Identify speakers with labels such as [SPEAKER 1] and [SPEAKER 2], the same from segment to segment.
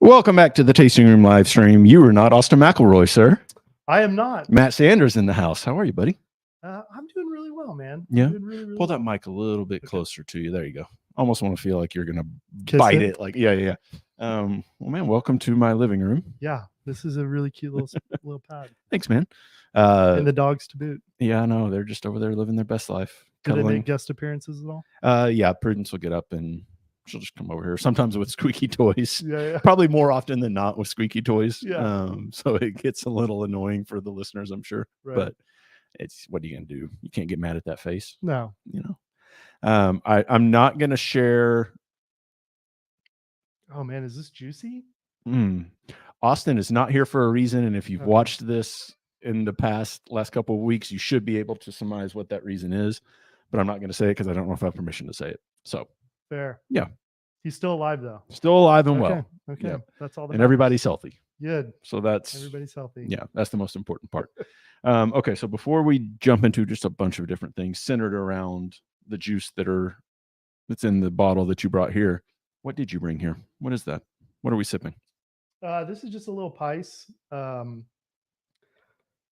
[SPEAKER 1] Welcome back to the Tasting Room live stream. You are not Austin McElroy, sir.
[SPEAKER 2] I am not.
[SPEAKER 1] Matt Sanders in the house. How are you, buddy?
[SPEAKER 2] I'm doing really well, man.
[SPEAKER 1] Yeah.
[SPEAKER 2] I'm doing really
[SPEAKER 1] Pull that
[SPEAKER 2] well.
[SPEAKER 1] mic a little bit closer to you. There you go. Almost want to feel like you're gonna
[SPEAKER 2] Kiss
[SPEAKER 1] bite
[SPEAKER 2] it?
[SPEAKER 1] it. Like, yeah. Well, man, welcome to my living room.
[SPEAKER 2] Yeah, this is a really cute little pad.
[SPEAKER 1] Thanks, man.
[SPEAKER 2] And the dogs to boot.
[SPEAKER 1] Yeah, I know. They're just over there living their best life.
[SPEAKER 2] Do they
[SPEAKER 1] Cuddling.
[SPEAKER 2] make guest appearances at all?
[SPEAKER 1] Yeah, Prudence will get up and she'll just come over here. Sometimes with squeaky toys.
[SPEAKER 2] Yeah.
[SPEAKER 1] Probably more often than not with squeaky toys.
[SPEAKER 2] Yeah.
[SPEAKER 1] So it gets a little annoying for the listeners, I'm sure.
[SPEAKER 2] Right.
[SPEAKER 1] But it's what are you gonna do? You can't get mad at that face.
[SPEAKER 2] No.
[SPEAKER 1] You know. I'm not gonna share.
[SPEAKER 2] Oh man, is this juicy?
[SPEAKER 1] Austin is not here for a reason, and if you've
[SPEAKER 2] Okay.
[SPEAKER 1] watched this in the last couple of weeks, you should be able to surmise what that reason is. But I'm not going to say it because I don't know if I have permission to say it. So
[SPEAKER 2] Fair.
[SPEAKER 1] Yeah.
[SPEAKER 2] He's still alive though.
[SPEAKER 1] Still alive and well.
[SPEAKER 2] Okay.
[SPEAKER 1] Yeah.
[SPEAKER 2] That's all.
[SPEAKER 1] And everybody's healthy.
[SPEAKER 2] Good.
[SPEAKER 1] So that's
[SPEAKER 2] Everybody's healthy.
[SPEAKER 1] Yeah, that's the most important part. Okay, so before we jump into just a bunch of different things centered around the juice that's in the bottle that you brought here, what did you bring here? What is that? What are we sipping?
[SPEAKER 2] This is just a little pice.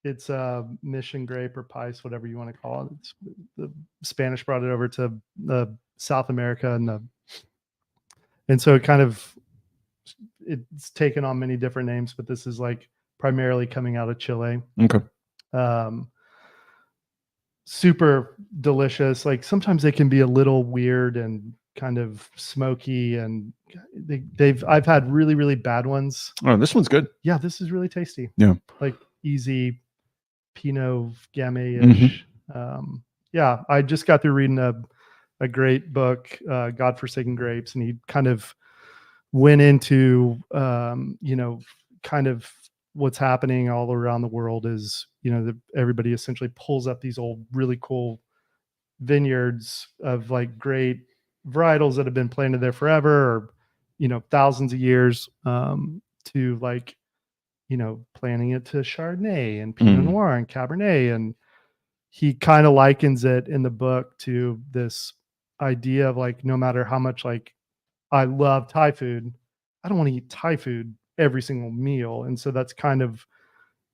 [SPEAKER 2] It's mission grape or pice, whatever you want to call it. The Spanish brought it over to South America, and so it's taken on many different names, but this is like primarily coming out of Chile.
[SPEAKER 1] Okay.
[SPEAKER 2] Super delicious. Like sometimes they can be a little weird and kind of smoky, and I've had really, really bad ones.
[SPEAKER 1] Oh, this one's good.
[SPEAKER 2] Yeah, this is really tasty.
[SPEAKER 1] Yeah.
[SPEAKER 2] Like easy Pinot Gamay-ish. Yeah, I just got through reading a great book, Godforsaken Grapes, and he kind of went into kind of what's happening all around the world is, everybody essentially pulls up these old, really cool vineyards of like great varietals that have been planted there forever, or, thousands of years, to like, planting it to Chardonnay and Pinot Noir and Cabernet. And he kind of likens it in the book to this idea of like, no matter how much like I love Thai food, I don't want to eat Thai food every single meal. And so that's kind of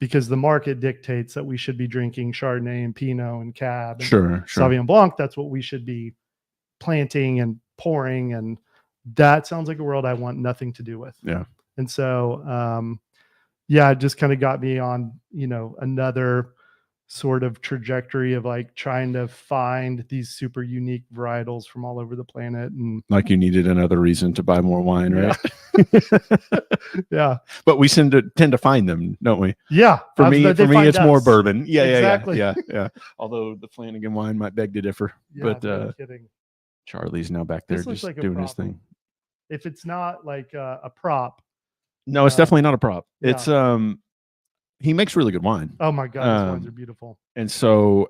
[SPEAKER 2] because the market dictates that we should be drinking Chardonnay and Pinot and Cab and
[SPEAKER 1] Sure.
[SPEAKER 2] Sauvignon Blanc. That's what we should be planting and pouring. And that sounds like a world I want nothing to do with.
[SPEAKER 1] Yeah.
[SPEAKER 2] And so, it just kind of got me on, another sort of trajectory of like trying to find these super unique varietals from all over the planet. And
[SPEAKER 1] Like you needed another reason to buy more wine, right?
[SPEAKER 2] Yeah.
[SPEAKER 1] But we tend to find them, don't we?
[SPEAKER 2] Yeah.
[SPEAKER 1] For me, it's more bourbon. Yeah,
[SPEAKER 2] Exactly.
[SPEAKER 1] Yeah. Although the Flanagan wine might beg to differ.
[SPEAKER 2] Yeah,
[SPEAKER 1] But
[SPEAKER 2] no kidding.
[SPEAKER 1] Charlie's now back there
[SPEAKER 2] This looks
[SPEAKER 1] just
[SPEAKER 2] like a
[SPEAKER 1] doing his
[SPEAKER 2] problem.
[SPEAKER 1] thing.
[SPEAKER 2] If it's not like a prop.
[SPEAKER 1] No, it's definitely not a prop.
[SPEAKER 2] yeah.
[SPEAKER 1] It's he makes really good wine.
[SPEAKER 2] Oh my God, these wines are beautiful.
[SPEAKER 1] And so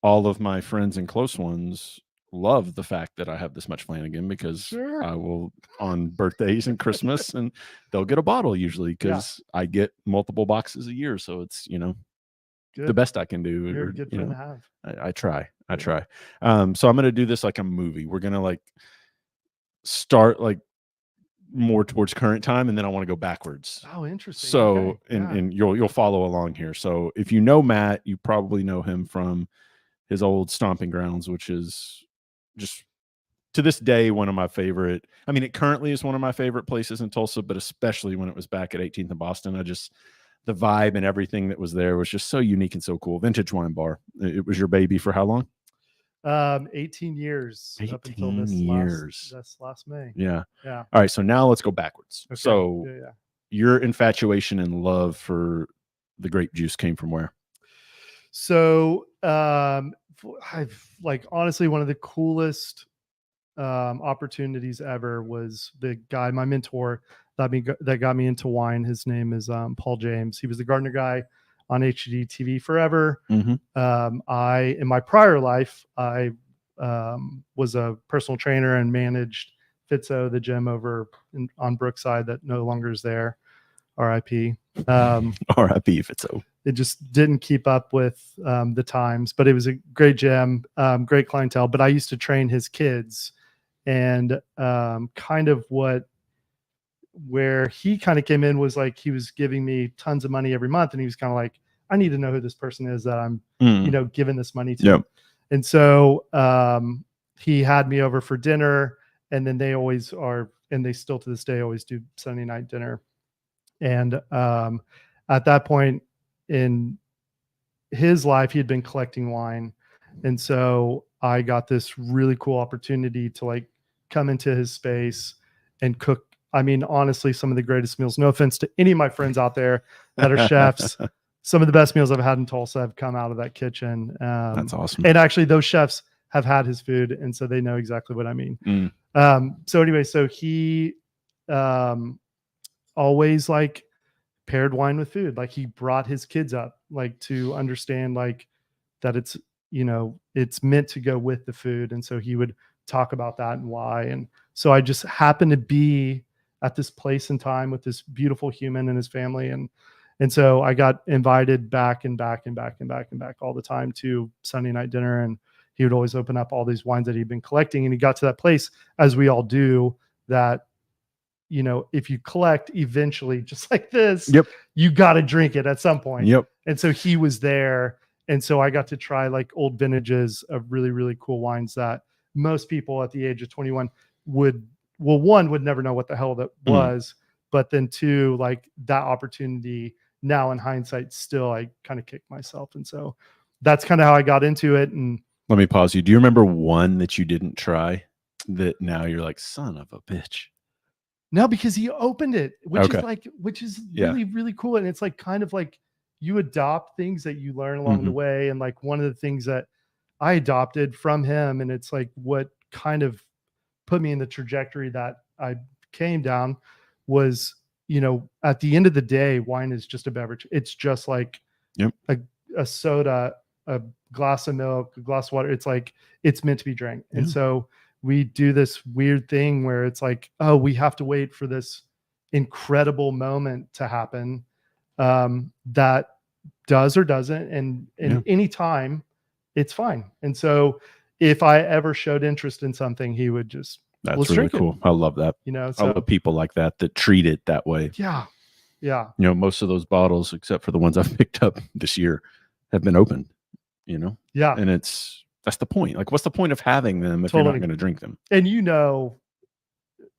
[SPEAKER 1] all of my friends and close ones love the fact that I have this much Flanagan because
[SPEAKER 2] Sure.
[SPEAKER 1] I will on birthdays and Christmas and they'll get a bottle usually because I get multiple boxes a year. So it's,
[SPEAKER 2] Good.
[SPEAKER 1] the best I can do.
[SPEAKER 2] You're a good friend to have.
[SPEAKER 1] I try. So I'm going to do this like a movie. We're going to like start like more towards current time and then I want to go backwards.
[SPEAKER 2] Oh, interesting.
[SPEAKER 1] So
[SPEAKER 2] Okay.
[SPEAKER 1] and you'll follow along here. So if you know Matt, you probably know him from his old stomping grounds, which is just to this day one of my favorite. I mean, it currently is one of my favorite places in Tulsa, but especially when it was back at 18th and Boston, the vibe and everything that was there was just so unique and so cool. Vintage Wine Bar. It was your baby for how long?
[SPEAKER 2] 18 years.
[SPEAKER 1] 18
[SPEAKER 2] up until this
[SPEAKER 1] years.
[SPEAKER 2] last May.
[SPEAKER 1] Yeah.
[SPEAKER 2] Yeah.
[SPEAKER 1] All right. So now let's go backwards.
[SPEAKER 2] Okay.
[SPEAKER 1] So
[SPEAKER 2] yeah.
[SPEAKER 1] Your infatuation and love for the grape juice came from where?
[SPEAKER 2] So I've like honestly one of the coolest opportunities ever was the guy, my mentor that got me into wine. His name is Paul James. He was the gardener guy on HGTV forever. In my prior life, I was a personal trainer and managed Fitzo, the gym over on Brookside that no longer is there. RIP.
[SPEAKER 1] RIP Fitzo.
[SPEAKER 2] It just didn't keep up with the times, but it was a great gym, great clientele. But I used to train his kids, and kind of what where he kind of came in was like, he was giving me tons of money every month. And he was kind of like, I need to know who this person is that I'm, giving this money to.
[SPEAKER 1] Yep.
[SPEAKER 2] And so he had me over for dinner, and then they always are, and they still to this day always do Sunday night dinner. And at that point in his life, he had been collecting wine. And so I got this really cool opportunity to like come into his space and cook. I mean, honestly, some of the greatest meals. No offense to any of my friends out there that are chefs. Some of the best meals I've had in Tulsa have come out of that kitchen.
[SPEAKER 1] That's awesome.
[SPEAKER 2] And actually, those chefs have had his food, and so they know exactly what I mean. So anyway, so he always like paired wine with food. Like he brought his kids up, like to understand like that it's, it's meant to go with the food. And so he would talk about that and why. And so I just happened to be at this place and time with this beautiful human and his family. And so I got invited back and back and back and back and back all the time to Sunday night dinner. And he would always open up all these wines that he'd been collecting. And he got to that place, as we all do, that, if you collect eventually, just like this, you got to drink it at some point. And so he was there. And so I got to try like old vintages of really, really cool wines that most people at the age of 21 would never know what the hell that was. But then two, like that opportunity now in hindsight, still, I kind of kicked myself. And so that's kind of how I got into it. And
[SPEAKER 1] let me pause you. Do you remember one that you didn't try that now you're like, son of a bitch?
[SPEAKER 2] No, because he opened it, which is really, really cool. And it's like, kind of like you adopt things that you learn along the way. And like one of the things that I adopted from him, and it's like what kind of put me in the trajectory that I came down, was, at the end of the day, wine is just a beverage. It's just like a soda, a glass of milk, a glass of water. It's like, it's meant to be drank. And so we do this weird thing where it's like, oh, we have to wait for this incredible moment to happen, that does or doesn't. And any time, it's fine. And so if I ever showed interest in something, he would just,
[SPEAKER 1] that's really cool. I love that.
[SPEAKER 2] So,
[SPEAKER 1] I love people like that treat it that way.
[SPEAKER 2] Yeah.
[SPEAKER 1] Most of those bottles, except for the ones I've picked up this year, have been opened,
[SPEAKER 2] Yeah.
[SPEAKER 1] And that's the point. Like, what's the point of having them if you're not going to drink them?
[SPEAKER 2] And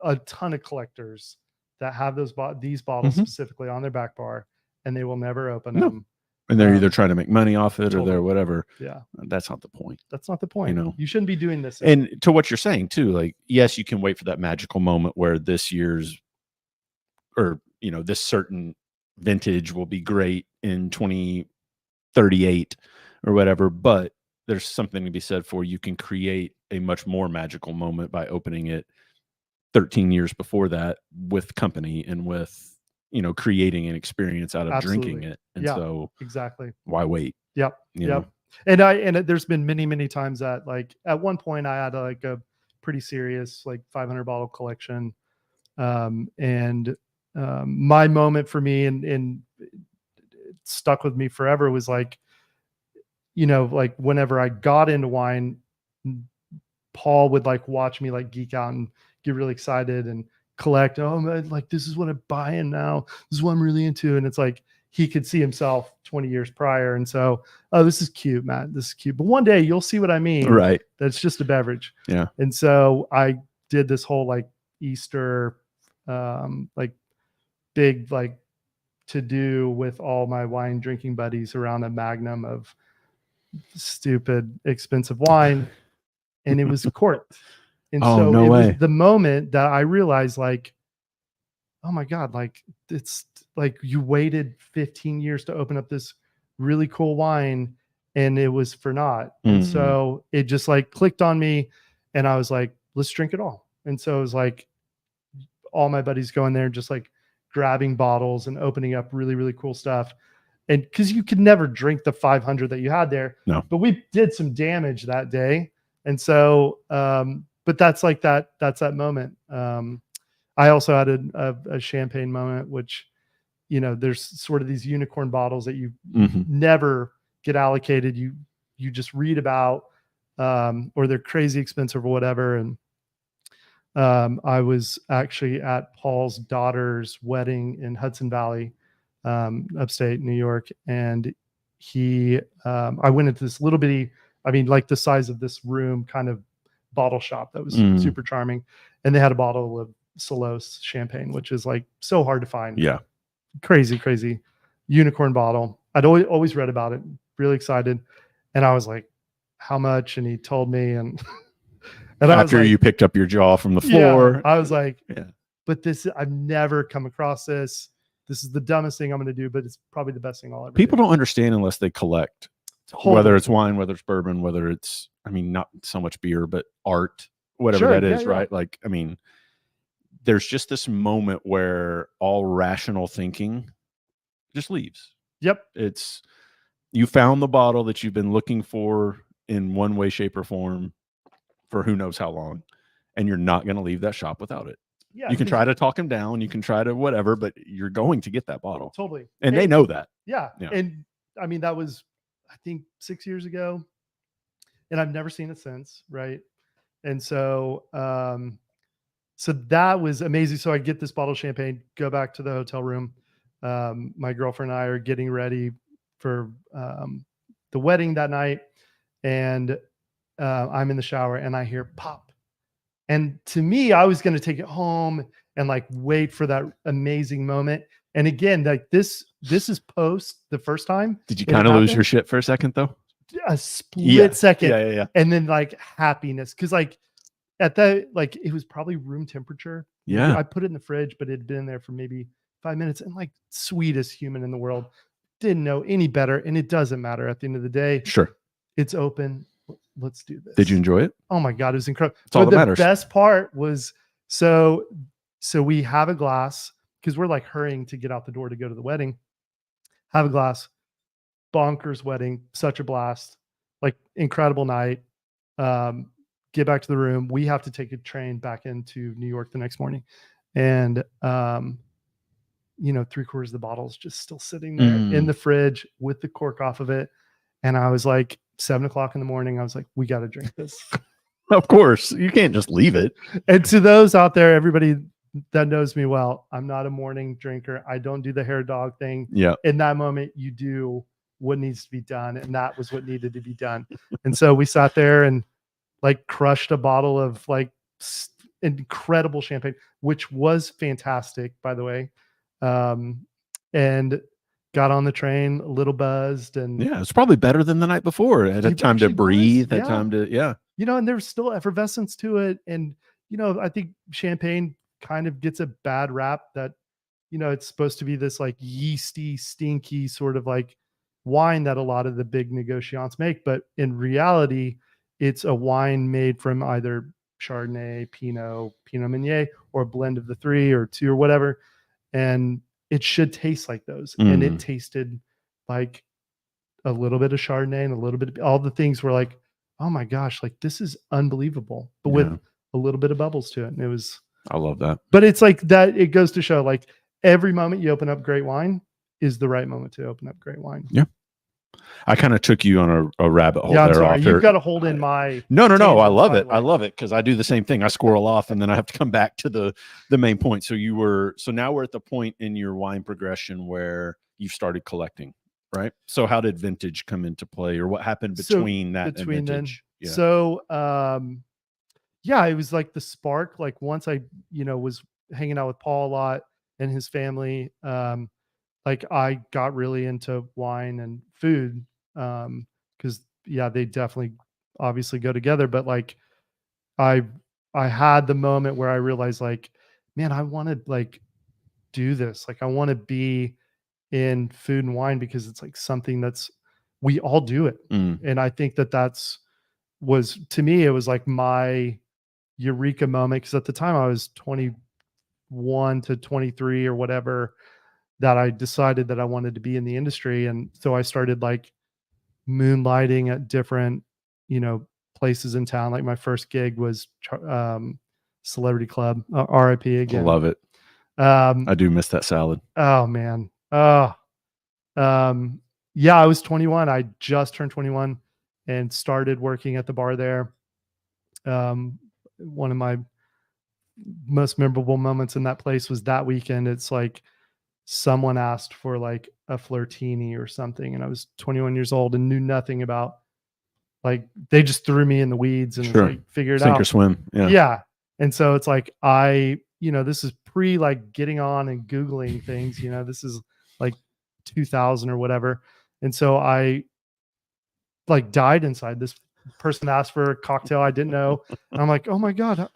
[SPEAKER 2] a ton of collectors that have these bottles specifically on their back bar, and they will never open them.
[SPEAKER 1] And they're either trying to make money off it or they're whatever.
[SPEAKER 2] Yeah.
[SPEAKER 1] That's not the point.
[SPEAKER 2] That's not the point. You shouldn't be doing this.
[SPEAKER 1] And to what you're saying too, like, yes, you can wait for that magical moment where this year's, or, this certain vintage will be great in 2038 or whatever, but there's something to be said for, you can create a much more magical moment by opening it 13 years before that with company and with, creating an experience out of drinking it. And so
[SPEAKER 2] exactly,
[SPEAKER 1] why wait?
[SPEAKER 2] Yep. And there's been many, many times that, like, at one point I had like a pretty serious, like 500 bottle collection. My moment for me, and it stuck with me forever, was like, like whenever I got into wine, Paul would like watch me like geek out and get really excited and collect. Oh man, like this is what I'm buying now. This is what I'm really into. And it's like, he could see himself 20 years prior. And so, oh, this is cute, Matt. This is cute. But one day you'll see what I mean.
[SPEAKER 1] Right.
[SPEAKER 2] That's just a beverage.
[SPEAKER 1] Yeah.
[SPEAKER 2] And so I did this whole like Easter, like big, like to do with all my wine drinking buddies around a magnum of stupid, expensive wine. And it was corked. And so it was the moment that I realized, like, oh my God, like it's like you waited 15 years to open up this really cool wine and it was for naught. And so it just like clicked on me and I was like, let's drink it all. And so it was like all my buddies going there, just like grabbing bottles and opening up really, really cool stuff. And because you could never drink the 500 that you had there.
[SPEAKER 1] No.
[SPEAKER 2] But we did some damage that day. And so, but that's like that's that moment. I also had a champagne moment, which, there's sort of these unicorn bottles that you never get allocated. You just read about, or they're crazy expensive or whatever. And I was actually at Paul's daughter's wedding in Hudson Valley, upstate New York. And I went into this little bitty, I mean, like the size of this room kind of bottle shop that was super charming. And they had a bottle of Solos champagne, which is like so hard to find.
[SPEAKER 1] Yeah.
[SPEAKER 2] Crazy unicorn bottle. I'd always read about it, really excited. And I was like, how much? And he told me, and and
[SPEAKER 1] After
[SPEAKER 2] I was
[SPEAKER 1] you
[SPEAKER 2] like,
[SPEAKER 1] picked up your jaw from the floor.
[SPEAKER 2] I was like,
[SPEAKER 1] yeah.
[SPEAKER 2] But I've never come across this. This is the dumbest thing I'm going to do, but it's probably the best thing I'll ever
[SPEAKER 1] People
[SPEAKER 2] do.
[SPEAKER 1] don't understand unless they collect, whether it's wine, whether it's bourbon, whether it's, I mean, not so much beer, but art, whatever that is, right? Like, I mean, there's just this moment where all rational thinking just leaves.
[SPEAKER 2] Yep.
[SPEAKER 1] It's, you found the bottle that you've been looking for in one way, shape, or form for who knows how long, and you're not going to leave that shop without it. Yeah, you can try to talk him down, you can try to whatever, but you're going to get that bottle.
[SPEAKER 2] Totally.
[SPEAKER 1] And they know that.
[SPEAKER 2] Yeah. And I mean, that was, I think, 6 years ago, and I've never seen it since. Right. And so, so that was amazing. So I get this bottle of champagne, go back to the hotel room. My girlfriend and I are getting ready for the wedding that night. And I'm in the shower and I hear pop. And to me, I was going to take it home and like wait for that amazing moment. And again, like this is post the first time.
[SPEAKER 1] Did you kind of lose your shit for a second though?
[SPEAKER 2] A split second.
[SPEAKER 1] Yeah.
[SPEAKER 2] And then like happiness. Cause like at that, like it was probably room temperature.
[SPEAKER 1] Yeah.
[SPEAKER 2] I put it in the fridge, but it had been there for maybe 5 minutes, and like sweetest human in the world, didn't know any better. And it doesn't matter at the end of the day.
[SPEAKER 1] Sure.
[SPEAKER 2] It's open. Let's do this.
[SPEAKER 1] Did you enjoy it?
[SPEAKER 2] Oh my God, it was incredible.
[SPEAKER 1] It's all that matters.
[SPEAKER 2] The best part was, so we have a glass because we're like hurrying to get out the door to go to the wedding. Have a glass, bonkers wedding, such a blast, like incredible night. Get back to the room. We have to take a train back into New York the next morning. And, 3/4 of the bottle's just still sitting there in the fridge with the cork off of it. And I was like, 7:00 in the morning, I was like, we got to drink this.
[SPEAKER 1] Of course. You can't just leave it.
[SPEAKER 2] And to those out there, everybody that knows me well, I'm not a morning drinker. I don't do the hair dog thing.
[SPEAKER 1] Yeah.
[SPEAKER 2] In that moment, you do what needs to be done. And that was what needed to be done. And so we sat there and like crushed a bottle of like incredible champagne, which was fantastic, by the way. And got on the train a little buzzed, and
[SPEAKER 1] it's probably better than the night before. It had time to breathe, had time to,
[SPEAKER 2] and there's still effervescence to it. And, I think champagne kind of gets a bad rap that, it's supposed to be this like yeasty, stinky sort of like wine that a lot of the big negociants make. But in reality, it's a wine made from either Chardonnay, Pinot Meunier, or a blend of the three or two or whatever. And it should taste like those. And it tasted like a little bit of Chardonnay and a little bit of all the things were like, oh my gosh, like this is unbelievable, but with a little bit of bubbles to it. And
[SPEAKER 1] I love that.
[SPEAKER 2] But it's like that. It goes to show like every moment you open up great wine is the right moment to open up great wine.
[SPEAKER 1] Yeah. I kind of took you on a rabbit hole there.
[SPEAKER 2] Sorry. You've got to hold in my.
[SPEAKER 1] No. I love it. I love it because I do the same thing. I squirrel off and then I have to come back to the main point. So now we're at the point in your wine progression where you've started collecting, right? So how did vintage come into play, or what happened between that and vintage?
[SPEAKER 2] Yeah. So, it was like the spark. Like once I, was hanging out with Paul a lot and his family, like I got really into wine and food, because they definitely obviously go together. But like I had the moment where I realized like, man, I want to like do this. Like I want to be in food and wine because it's like something we all do it. And I think to me, it was like my eureka moment. Cause at the time I was 21 to 23 or whatever, that I decided that I wanted to be in the industry. And so I started like moonlighting at different, places in town. Like my first gig was Celebrity Club, RIP again.
[SPEAKER 1] Love it. I do miss that salad.
[SPEAKER 2] Oh man. I was 21. I just turned 21 and started working at the bar there. One of my most memorable moments in that place was that weekend. It's like someone asked for like a flirtini or something, and I was 21 years old and knew nothing about, like, they just threw me in the weeds and was
[SPEAKER 1] Sure.
[SPEAKER 2] like, figure it
[SPEAKER 1] Sink or
[SPEAKER 2] out.
[SPEAKER 1] swim. Yeah.
[SPEAKER 2] Yeah. And so it's like, this is pre like getting on and Googling things, this is like 2000 or whatever. And so I like died inside. This person asked for a cocktail I didn't know. And I'm like, oh my God.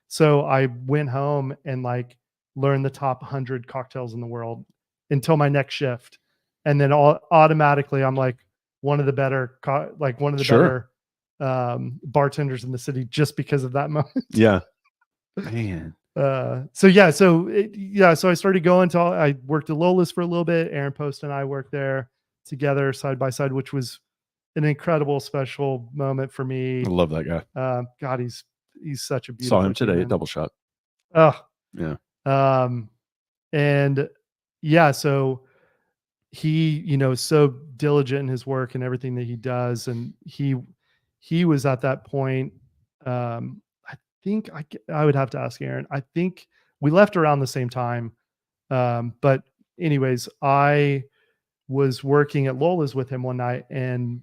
[SPEAKER 2] So I went home and like learned the top 100 cocktails in the world until my next shift. And then automatically I'm like one of the better,
[SPEAKER 1] Sure.
[SPEAKER 2] bartenders in the city just because of that moment.
[SPEAKER 1] Yeah. Man.
[SPEAKER 2] So I started going to, I worked at Lola's for a little bit. Aaron Post and I worked there together side by side, which was an incredible, special moment for me.
[SPEAKER 1] I love that guy.
[SPEAKER 2] God, he's such a beautiful
[SPEAKER 1] Saw him today
[SPEAKER 2] human.
[SPEAKER 1] at Double Shot.
[SPEAKER 2] Oh,
[SPEAKER 1] Yeah.
[SPEAKER 2] And yeah, so he, is so diligent in his work and everything that he does. And he was at that point. I think I would have to ask Aaron. I think we left around the same time. But anyways, I was working at Lola's with him one night, and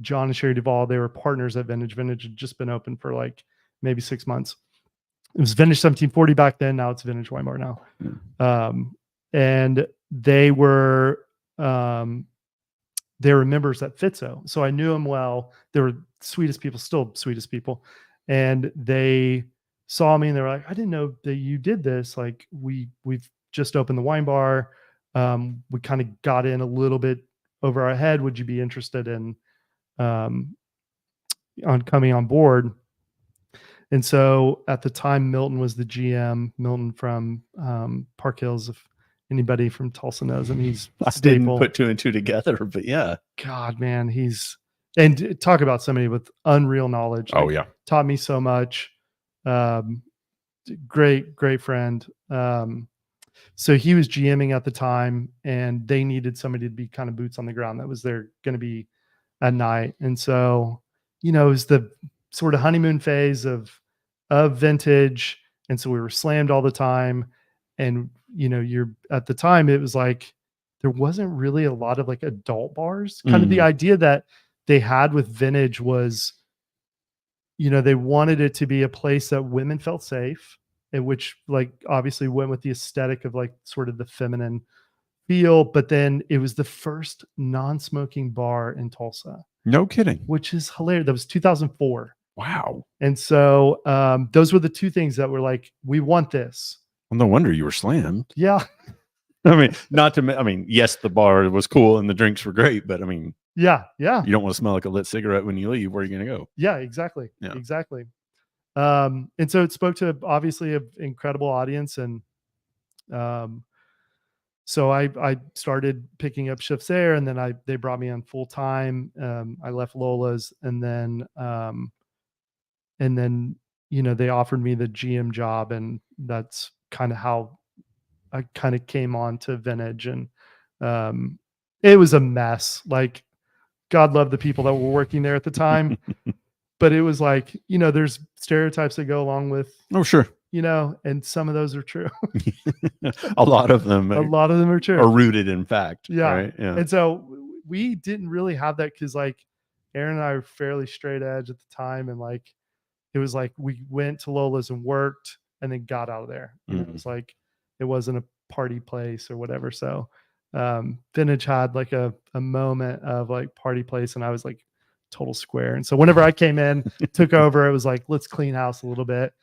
[SPEAKER 2] John and Sherry Duvall, they were partners at Vintage. Vintage had just been open for like maybe 6 months. It was Vintage 1740 back then. Now it's Vintage Wine Bar now. And they were members at Fitzo. So I knew them well. They were sweetest people, still sweetest people. And they saw me and they were like, I didn't know that you did this. Like we've just opened the wine bar. We kind of got in a little bit over our head. Would you be interested in on coming on board? And so at the time, Milton was the GM. Milton from Park Hills. If anybody from Tulsa knows him, he's
[SPEAKER 1] I
[SPEAKER 2] staple.
[SPEAKER 1] didn't put two and two together, but yeah.
[SPEAKER 2] God, man, and talk about somebody with unreal knowledge.
[SPEAKER 1] Oh yeah,
[SPEAKER 2] taught me so much. Great friend. So he was GMing at the time, and they needed somebody to be kind of boots on the ground that was there going to be at night. And so, it was the sort of honeymoon phase of Vintage. And so we were slammed all the time. And, you're at the time, it was like, there wasn't really a lot of like adult bars. Kind of the idea that they had with Vintage was, they wanted it to be a place that women felt safe, and which like obviously went with the aesthetic of like sort of the feminine feel. But then it was the first non-smoking bar in Tulsa.
[SPEAKER 1] No kidding.
[SPEAKER 2] Which is hilarious. That was 2004.
[SPEAKER 1] Wow.
[SPEAKER 2] And so those were the two things that were like, we want this.
[SPEAKER 1] Well, no wonder you were slammed.
[SPEAKER 2] Yeah.
[SPEAKER 1] I mean, yes, the bar was cool and the drinks were great, but I mean,
[SPEAKER 2] yeah.
[SPEAKER 1] You don't want to smell like a lit cigarette when you leave. Where are you going to go?
[SPEAKER 2] Yeah, exactly. Yeah. Exactly. And so it spoke to obviously an incredible audience. And so I started picking up shifts there, and then they brought me on full time. I left Lola's, and then they offered me the GM job, and that's kind of how I kind of came on to Vintage. And it was a mess. Like, God love the people that were working there at the time. But it was like, there's stereotypes that go along with.
[SPEAKER 1] Oh, sure.
[SPEAKER 2] And some of those are true.
[SPEAKER 1] A lot of them
[SPEAKER 2] are true.
[SPEAKER 1] Are rooted in fact.
[SPEAKER 2] Yeah.
[SPEAKER 1] Right? Yeah.
[SPEAKER 2] And so we didn't really have that, because like Aaron and I were fairly straight edge at the time. And like, it was like, we went to Lola's and worked and then got out of there. It was like, it wasn't a party place or whatever. So Vintage had like a moment of like party place, and I was like total square. And so whenever I came in, took over, it was like, let's clean house a little bit,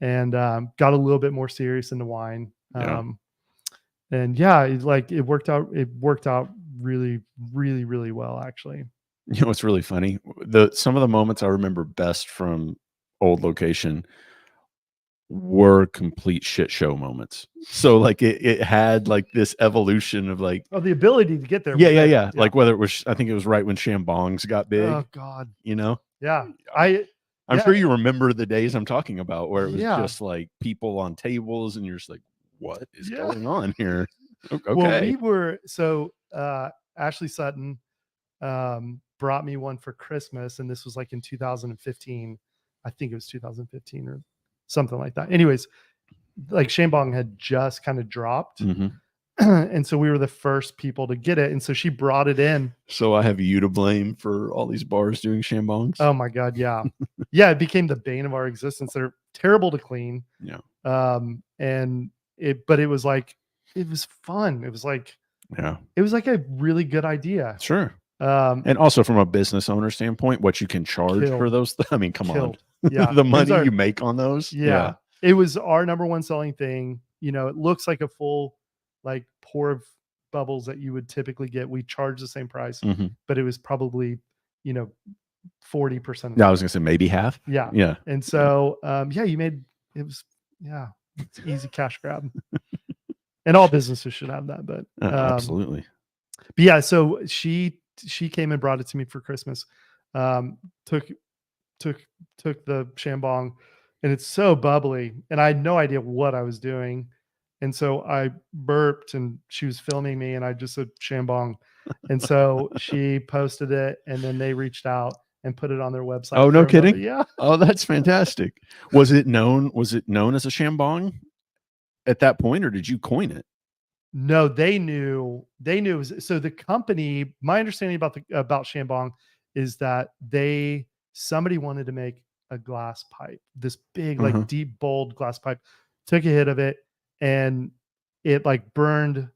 [SPEAKER 2] and got a little bit more serious into wine. And yeah, it worked out really, really, really well, actually.
[SPEAKER 1] It's really funny. Some of the moments I remember best from old location were complete shit show moments. So like it had like this evolution of like,
[SPEAKER 2] the ability to get there.
[SPEAKER 1] Yeah. Like whether it was, I think it was right when Shambongs got big.
[SPEAKER 2] Oh God.
[SPEAKER 1] Yeah. I'm
[SPEAKER 2] Yeah.
[SPEAKER 1] sure you remember the days I'm talking about where it was just like people on tables and you're just like, what is going on here? Okay.
[SPEAKER 2] Well, we were, so Ashley Sutton brought me one for Christmas, and this was like in 2015. I think it was 2015 or something like that. Anyways, like Shambong had just kind of dropped. And so we were the first people to get it. And so she brought it in.
[SPEAKER 1] So I have you to blame for all these bars doing Shambongs.
[SPEAKER 2] Oh my God. Yeah. Yeah. It became the bane of our existence. They're terrible to clean.
[SPEAKER 1] Yeah.
[SPEAKER 2] But it was like, it was fun. It was like a really good idea.
[SPEAKER 1] Sure. And also from a business owner standpoint, what you can charge for those. I mean, come on.
[SPEAKER 2] Yeah.
[SPEAKER 1] The money you make on those.
[SPEAKER 2] Yeah. It was our number one selling thing. You know, it looks like a full like pour of bubbles that you would typically get. We charge the same price, but it was probably, 40%.
[SPEAKER 1] Yeah, I was gonna say maybe half.
[SPEAKER 2] Yeah.
[SPEAKER 1] Yeah.
[SPEAKER 2] And so it's easy cash grab. And all businesses should have that, but
[SPEAKER 1] absolutely.
[SPEAKER 2] But yeah, so she came and brought it to me for Christmas. Took the Shambong, and it's so bubbly, and I had no idea what I was doing. And so I burped and she was filming me and I just said Shambong. And so she posted it and then they reached out and put it on their website.
[SPEAKER 1] Oh, no kidding.
[SPEAKER 2] Yeah.
[SPEAKER 1] Oh, that's fantastic. Was it known as a Shambong at that point, or did you coin it?
[SPEAKER 2] No, they knew it was, so the company, my understanding about Shambong is that somebody wanted to make a glass pipe, this big, like deep, bold glass pipe, took a hit of it, and it like burned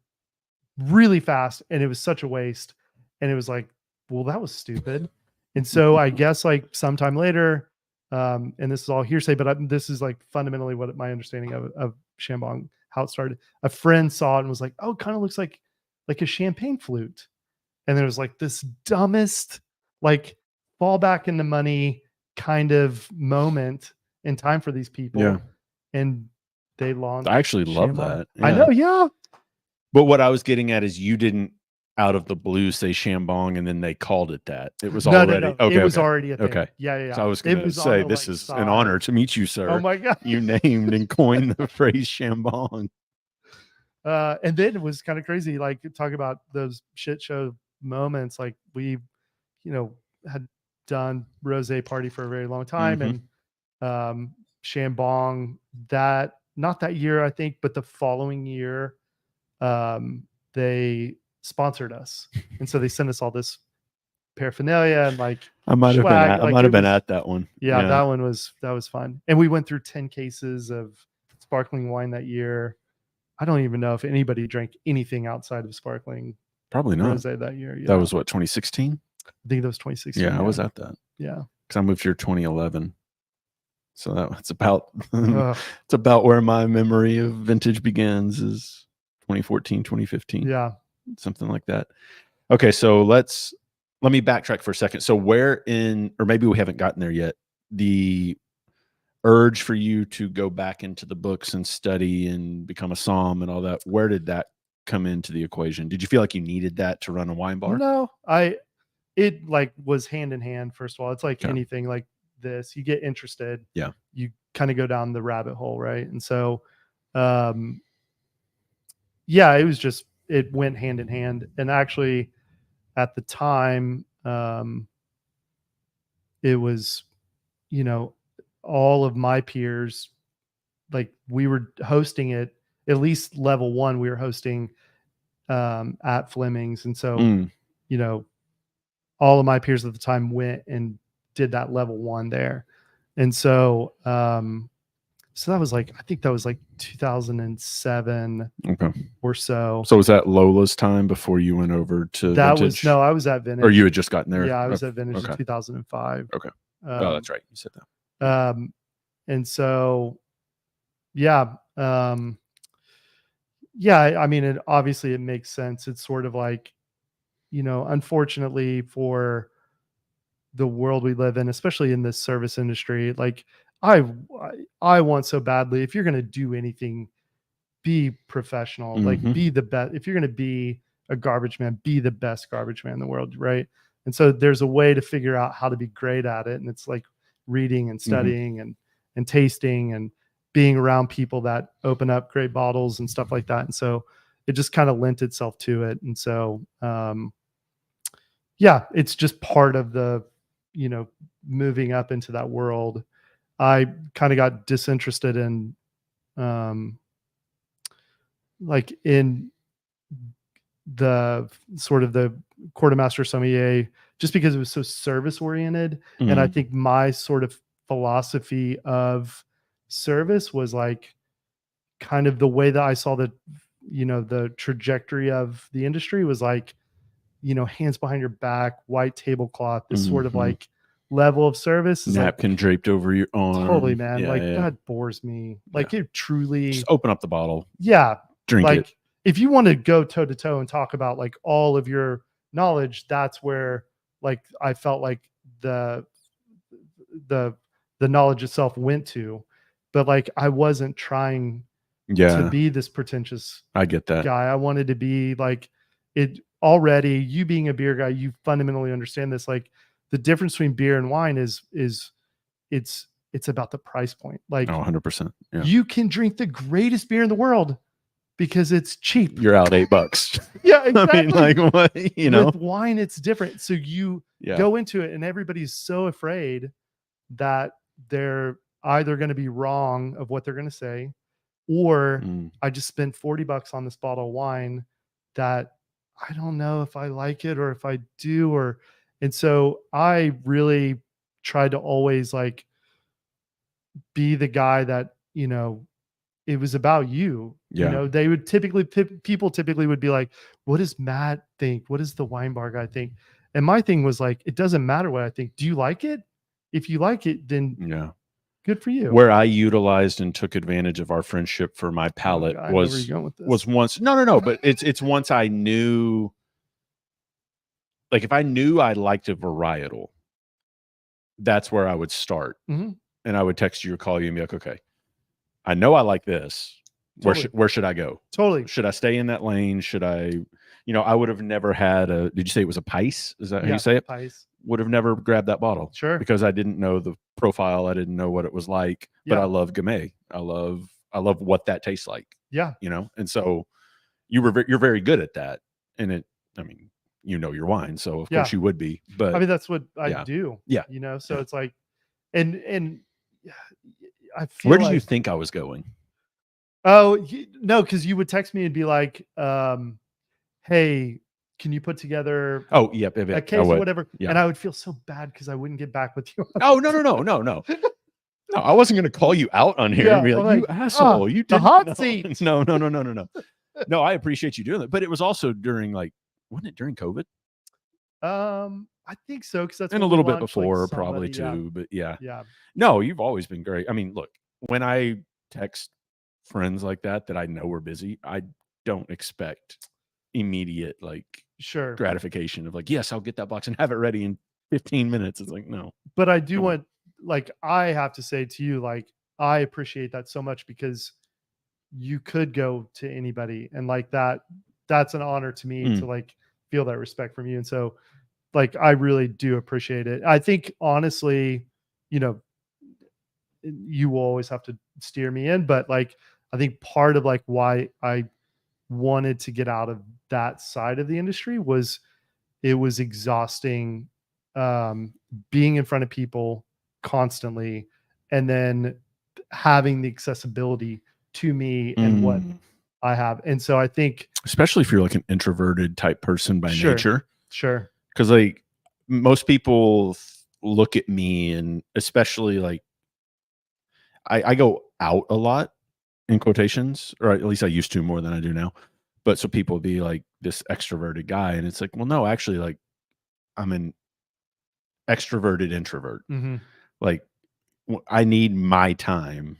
[SPEAKER 2] really fast. And it was such a waste. And it was like, well, that was stupid. And so I guess like sometime later, and this is all hearsay, but this is like fundamentally what my understanding of Shambong, how it started. A friend saw it and was like, oh, it kind of looks like a champagne flute. And there was like this dumbest, like fall back in the money kind of moment in time for these people.
[SPEAKER 1] Yeah.
[SPEAKER 2] And they launched.
[SPEAKER 1] I actually love that.
[SPEAKER 2] Yeah. I know. Yeah.
[SPEAKER 1] But what I was getting at is you didn't out of the blue say Shambong and then they called it that. It was already. No.
[SPEAKER 2] Okay, it was already a thing.
[SPEAKER 1] Okay.
[SPEAKER 2] Yeah.
[SPEAKER 1] So I was going to say this is an honor to meet you, sir.
[SPEAKER 2] Oh my God.
[SPEAKER 1] You named and coined the phrase Shambong.
[SPEAKER 2] And then it was kind of crazy. Like talk about those shit show moments. Like we, had done Rosé Party for a very long time, and Shambong not that year, I think, but the following year, they sponsored us, and so they sent us all this paraphernalia and like
[SPEAKER 1] I might have been at that one.
[SPEAKER 2] Yeah, that was fun, and we went through 10 cases of sparkling wine that year. I don't even know if anybody drank anything outside of sparkling.
[SPEAKER 1] Probably not.
[SPEAKER 2] Rosé that year. Yeah.
[SPEAKER 1] That was what, 2016?
[SPEAKER 2] I think that was 2016.
[SPEAKER 1] Yeah, I was at that.
[SPEAKER 2] Yeah,
[SPEAKER 1] because I moved here 2011. So that's about it's about where my memory of vintage begins, is 2014, 2015.
[SPEAKER 2] Yeah,
[SPEAKER 1] something like that. Okay, so let me backtrack for a second. So where in, or maybe we haven't gotten there yet, the urge for you to go back into the books and study and become a somm and all that, where did that come into the equation? Did you feel like you needed that to run a wine bar?
[SPEAKER 2] No, it like was hand in hand. First of all, it's like anything like this, you get interested.
[SPEAKER 1] Yeah.
[SPEAKER 2] You kind of go down the rabbit hole. Right. And so, it went hand in hand. And actually at the time, it was, all of my peers, like we were hosting it, at least level one, we were hosting at Fleming's. And so, all of my peers at the time went and did that level one there. And so, so that was like, I think that was like 2007 or so.
[SPEAKER 1] So was that Lola's time before you went over to Vintage?
[SPEAKER 2] I was at Vintage.
[SPEAKER 1] Or you had just gotten there?
[SPEAKER 2] Yeah, I was at Vintage in 2005.
[SPEAKER 1] Okay. Oh, that's right. You said that.
[SPEAKER 2] And so, yeah. I mean, obviously it makes sense. It's sort of like, unfortunately for the world we live in, especially in this service industry, like I want so badly, if you're going to do anything, be professional, like be the best. If you're going to be a garbage man, be the best garbage man in the world. Right. And so there's a way to figure out how to be great at it. And it's like reading and studying and tasting and being around people that open up great bottles and stuff like that. And so it just kind of lent itself to it. And so, it's just part of the, moving up into that world. I kind of got disinterested in, like in the sort of the quartermaster sommelier, just because it was so service oriented. And I
[SPEAKER 1] Mm,
[SPEAKER 2] think my sort of philosophy of service was like kind of the way that I saw the, the trajectory of the industry was like, hands behind your back, white tablecloth, this sort of
[SPEAKER 1] mhm.
[SPEAKER 2] like level of service is like
[SPEAKER 1] Napkin draped over your
[SPEAKER 2] totally,
[SPEAKER 1] arm.
[SPEAKER 2] man.
[SPEAKER 1] Yeah,
[SPEAKER 2] Like
[SPEAKER 1] yeah,
[SPEAKER 2] that bores me.
[SPEAKER 1] yeah.
[SPEAKER 2] Like it
[SPEAKER 1] Just
[SPEAKER 2] truly,
[SPEAKER 1] open up the bottle,
[SPEAKER 2] yeah.
[SPEAKER 1] drink it.
[SPEAKER 2] Like if you want to go toe to toe and talk about like all of your knowledge, that's where like I felt like the the the knowledge itself went to. But like I wasn't trying to
[SPEAKER 1] Yeah,
[SPEAKER 2] be this pretentious
[SPEAKER 1] I get that.
[SPEAKER 2] guy. I wanted to be like it already. You being a beer guy, you fundamentally understand this. Like the difference between beer and wine is it's about the price point.
[SPEAKER 1] Oh,
[SPEAKER 2] Like
[SPEAKER 1] 100%. Yeah.
[SPEAKER 2] you can drink the greatest beer in the world because it's cheap.
[SPEAKER 1] You're out $8.
[SPEAKER 2] Yeah,
[SPEAKER 1] I mean,
[SPEAKER 2] exactly.
[SPEAKER 1] like, what,
[SPEAKER 2] With wine, it's different. So you
[SPEAKER 1] Yeah.
[SPEAKER 2] go into it and everybody's so afraid that they're either going to be wrong of what they're going to say, or
[SPEAKER 1] Mm,
[SPEAKER 2] I just spent $40 on this bottle of wine that I don't know if I like it or if I do, and so I really tried to always like be the guy that, it was about you.
[SPEAKER 1] yeah.
[SPEAKER 2] They would typically people typically would be like, "What does Matt think? What does the wine bar guy think?" And my thing was like, "It doesn't matter what I think. Do you like it? If you like it, then
[SPEAKER 1] Yeah.
[SPEAKER 2] good for you."
[SPEAKER 1] Where I utilized and took advantage of our friendship for my
[SPEAKER 2] Oh,
[SPEAKER 1] palate
[SPEAKER 2] God, I know where you're going with this.
[SPEAKER 1] was once no, but it's once I knew, like if I knew I liked a varietal, that's where I would start.
[SPEAKER 2] Mhm.
[SPEAKER 1] And I would text you or call you and be like, okay, I know I like this.
[SPEAKER 2] Totally.
[SPEAKER 1] Where should I go?
[SPEAKER 2] Totally.
[SPEAKER 1] Should I stay in that lane? Should I, I would have never had did you say it was a Pice? Is that how
[SPEAKER 2] Yeah,
[SPEAKER 1] you say it?
[SPEAKER 2] pies.
[SPEAKER 1] Would have never grabbed that bottle.
[SPEAKER 2] Sure.
[SPEAKER 1] Because I didn't know the profile. I didn't know what it was like, but
[SPEAKER 2] Yeah.
[SPEAKER 1] I love Gamay. I love what that tastes like,
[SPEAKER 2] Yeah.
[SPEAKER 1] And so you're very good at that. And I mean, your wine. So of
[SPEAKER 2] Yeah.
[SPEAKER 1] course you would be, but
[SPEAKER 2] I mean, that's what I
[SPEAKER 1] yeah.
[SPEAKER 2] do.
[SPEAKER 1] Yeah.
[SPEAKER 2] So
[SPEAKER 1] Yeah.
[SPEAKER 2] it's like, and I feel
[SPEAKER 1] Where did
[SPEAKER 2] like,
[SPEAKER 1] you think I was going?
[SPEAKER 2] oh no, because you would text me and be like, "Hey, can you put together
[SPEAKER 1] Oh, yep.
[SPEAKER 2] a
[SPEAKER 1] I
[SPEAKER 2] case or
[SPEAKER 1] would.
[SPEAKER 2] whatever?"
[SPEAKER 1] Yeah.
[SPEAKER 2] And I would feel so bad because I wouldn't get back with you.
[SPEAKER 1] Oh, no. No, I wasn't going to call you out on here
[SPEAKER 2] Yeah,
[SPEAKER 1] and be
[SPEAKER 2] I'm
[SPEAKER 1] like, you
[SPEAKER 2] like,
[SPEAKER 1] asshole. You
[SPEAKER 2] the
[SPEAKER 1] didn't
[SPEAKER 2] hot
[SPEAKER 1] know."
[SPEAKER 2] seat.
[SPEAKER 1] No. No, I appreciate you doing that. But it was also during wasn't it during COVID?
[SPEAKER 2] I think so because that's
[SPEAKER 1] And a
[SPEAKER 2] when we
[SPEAKER 1] little bit
[SPEAKER 2] launched, like,
[SPEAKER 1] before probably
[SPEAKER 2] somebody. Yeah,
[SPEAKER 1] too. But yeah.
[SPEAKER 2] yeah,
[SPEAKER 1] No, you've always been great. I mean, look, when I text friends like that I know are busy, I don't expect immediate
[SPEAKER 2] sure.
[SPEAKER 1] gratification of yes, I'll get that box and have it ready in 15 minutes. It's like, no.
[SPEAKER 2] But I do
[SPEAKER 1] Come on.
[SPEAKER 2] want, like, I have to say to you, like, I appreciate that so much because you could go to anybody and like that's an honor to me to like feel that respect from you. And so like I really do appreciate it. I think honestly, you know, you will always have to steer me in, but like I think part of like why I wanted to get out of that side of the industry was it was exhausting, um, being in front of people constantly and then having the accessibility to me and what I have. And so I think,
[SPEAKER 1] especially if you're like an introverted type person by nature,
[SPEAKER 2] sure.
[SPEAKER 1] because most people look at me, and especially I go out a lot in quotations, or at least I used to more than I do now. But so people be like this extroverted guy, and it's like, well, no, actually, I'm an extroverted introvert.
[SPEAKER 2] Mm-hmm.
[SPEAKER 1] Like I need my time,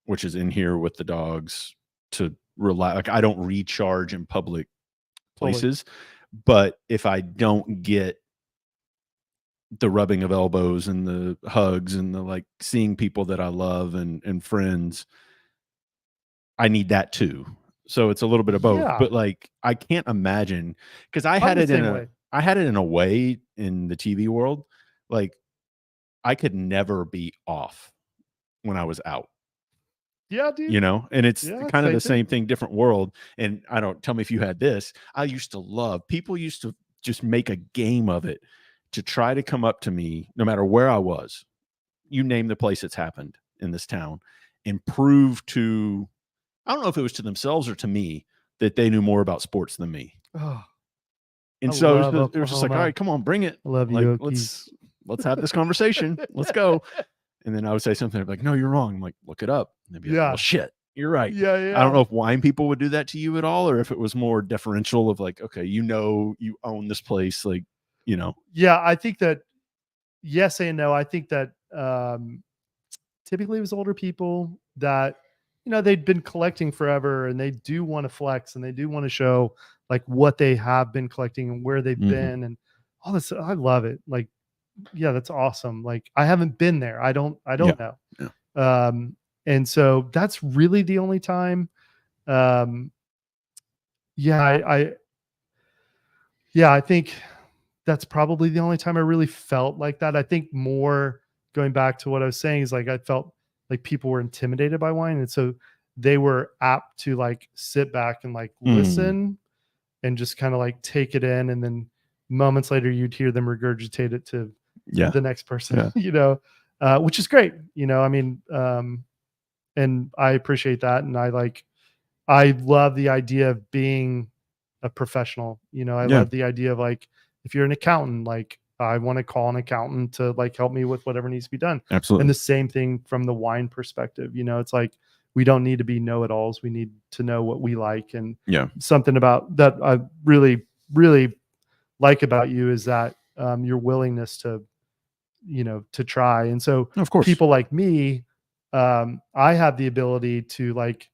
[SPEAKER 1] which is in here with the dogs, to rely. Like I don't recharge in public places, but if I don't get the rubbing of elbows and the hugs and the seeing people that I love and friends, I need that too. So it's a little bit of both, but I can't imagine, because I had it in a way in the TV world. Like I could never be off when I was out.
[SPEAKER 2] Yeah, dude.
[SPEAKER 1] And it's kind of the same thing, different world. And I don't, tell me if you had this. I used to love, people used to just make a game of it to try to come up to me no matter where I was you name the place it's happened in this town, and prove to, I don't know if it was to themselves or to me, that they knew more about sports than me.
[SPEAKER 2] Oh,
[SPEAKER 1] And
[SPEAKER 2] I
[SPEAKER 1] so
[SPEAKER 2] love
[SPEAKER 1] it was just like, all
[SPEAKER 2] Oklahoma.
[SPEAKER 1] right, come on, bring it.
[SPEAKER 2] I love
[SPEAKER 1] Like,
[SPEAKER 2] you, Okies.
[SPEAKER 1] let's have this conversation. Let's go. And then I would say something, I'd be like, no, you're wrong. I'm like, look it up. And they'd be like,
[SPEAKER 2] Yeah.
[SPEAKER 1] well, shit, you're right.
[SPEAKER 2] Yeah,
[SPEAKER 1] I don't know
[SPEAKER 2] yeah.
[SPEAKER 1] if wine people would do that to you at all, or if it was more deferential of like, okay, you own this place. Like,
[SPEAKER 2] Yeah, I think that yes and no. I think that typically it was older people that, they'd been collecting forever and they do want to flex and they do want to show like what they have been collecting and where they've been and all this. I love it. Like, yeah, that's awesome. Like, I haven't been there. I don't know.
[SPEAKER 1] Yeah.
[SPEAKER 2] And so that's really the only time. Yeah, I think that's probably the only time I really felt like that. I think more going back to what I was saying is like I felt like people were intimidated by wine. And so they were apt to like sit back and like listen and just kind of like take it in. And then moments later you'd hear them regurgitate it to the next person, which is great. I mean, and I appreciate that. And I love the idea of being a professional. I love the idea of like, if you're an accountant, like I want to call an accountant to like help me with whatever needs to be done.
[SPEAKER 1] Absolutely.
[SPEAKER 2] And the same thing from the wine perspective. It's like, we don't need to be know-it-alls. We need to know what we like. And something about that I really, really like about you is that your willingness to, to try. And so
[SPEAKER 1] of course,
[SPEAKER 2] people like me, I have the ability to like,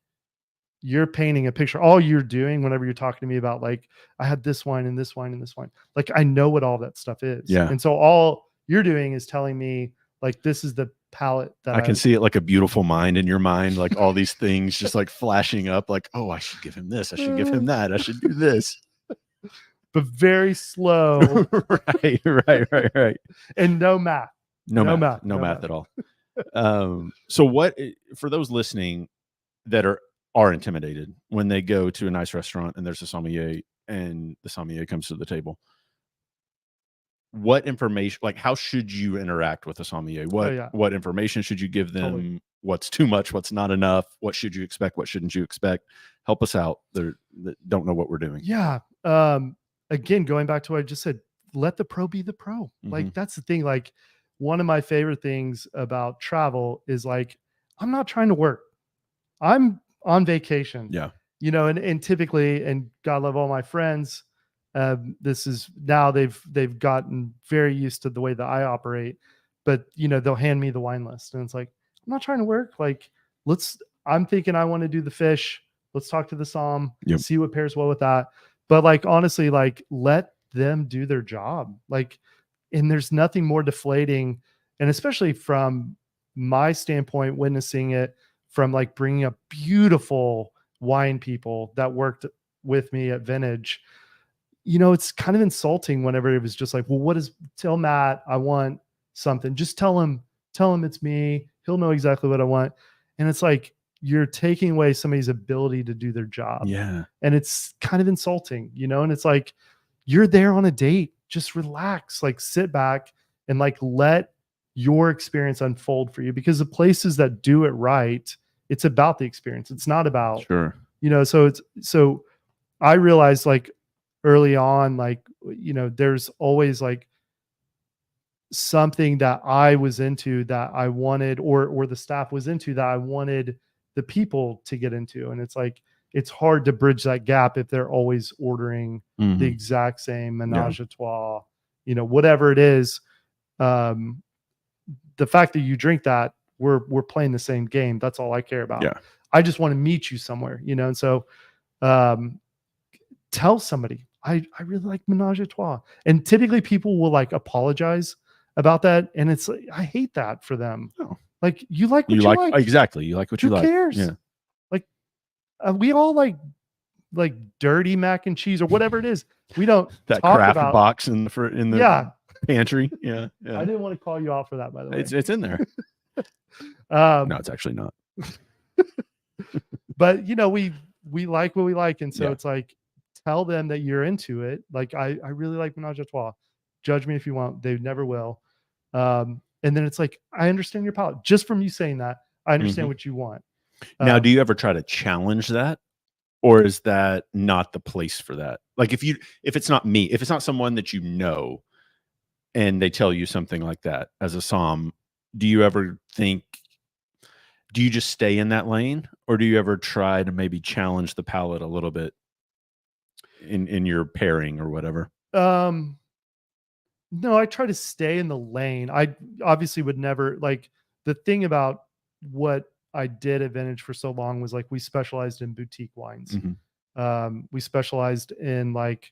[SPEAKER 2] you're painting a picture. All you're doing whenever you're talking to me about like, I had this wine and this wine and this wine, like I know what all that stuff is.
[SPEAKER 1] Yeah.
[SPEAKER 2] And so all you're doing is telling me like, this is the palette that
[SPEAKER 1] I can see it like a beautiful mind in your mind, like all these things just like flashing up like, oh, I should give him this. I should give him that. I should do this.
[SPEAKER 2] But very slow.
[SPEAKER 1] Right.
[SPEAKER 2] And no math.
[SPEAKER 1] No math at all. So what, for those listening that are intimidated when they go to a nice restaurant and there's a sommelier and the sommelier comes to the table, what information, like how should you interact with a sommelier? What information should you give them? Totally. What's too much? What's not enough? What should you expect? What shouldn't you expect? Help us out. They don't know what we're doing.
[SPEAKER 2] Yeah. Again, going back to what I just said, let the pro be the pro. Like that's the thing. Like one of my favorite things about travel is like, I'm not trying to work. I'm on vacation.
[SPEAKER 1] Yeah.
[SPEAKER 2] And typically, and God love all my friends, this is now they've gotten very used to the way that I operate, but they'll hand me the wine list and it's like, I'm not trying to work. Like, I'm thinking I want to do the fish. Let's talk to the somm, see what pairs well with that. But like, honestly, like let them do their job. Like, and there's nothing more deflating. And especially from my standpoint, witnessing it from like bringing up beautiful wine people that worked with me at Vintage, it's kind of insulting whenever it was just like, well, tell Matt, I want something. Just tell him it's me. He'll know exactly what I want. And it's like, you're taking away somebody's ability to do their job.
[SPEAKER 1] Yeah.
[SPEAKER 2] And it's kind of insulting, and it's like, you're there on a date, just relax, like sit back and like, let your experience unfold for you, because the places that do it right, it's about the experience. It's not about, so I realized like early on, like, there's always like something that I was into that I wanted, or the staff was into that I wanted the people to get into. And it's like, it's hard to bridge that gap if they're always ordering the exact same menage a trois, whatever it is. The fact that you drink that, we're playing the same game. That's all I care about.
[SPEAKER 1] Yeah.
[SPEAKER 2] I just want to meet you somewhere, and so tell somebody I really like menage a trois. And typically people will like apologize about that. And it's like, I hate that for them.
[SPEAKER 1] Oh.
[SPEAKER 2] Like, you like what you like.
[SPEAKER 1] Exactly. You like what you like.
[SPEAKER 2] Who cares?
[SPEAKER 1] Yeah.
[SPEAKER 2] Like we all like dirty mac and cheese or whatever it is. We don't
[SPEAKER 1] that craft box in the pantry. Yeah.
[SPEAKER 2] I didn't want to call you out for that, by the way.
[SPEAKER 1] It's in there. No, it's actually not.
[SPEAKER 2] But we like what we like. And so it's like, tell them that you're into it. Like, I really like menage a trois. Judge me if you want. They never will. And then it's like, I understand your palate just from you saying that. I understand
[SPEAKER 1] Mhm.
[SPEAKER 2] what you want.
[SPEAKER 1] Now, do you ever try to challenge that? Or is that not the place for that? Like if it's not me, if it's not someone that you know and they tell you something like that as a som, do you ever think, do you just stay in that lane, or do you ever try to maybe challenge the palate a little bit in your pairing or whatever?
[SPEAKER 2] No, I try to stay in the lane. I obviously would never like the thing about what I did at Vintage for so long was like we specialized in boutique wines.
[SPEAKER 1] Mhm.
[SPEAKER 2] We specialized in like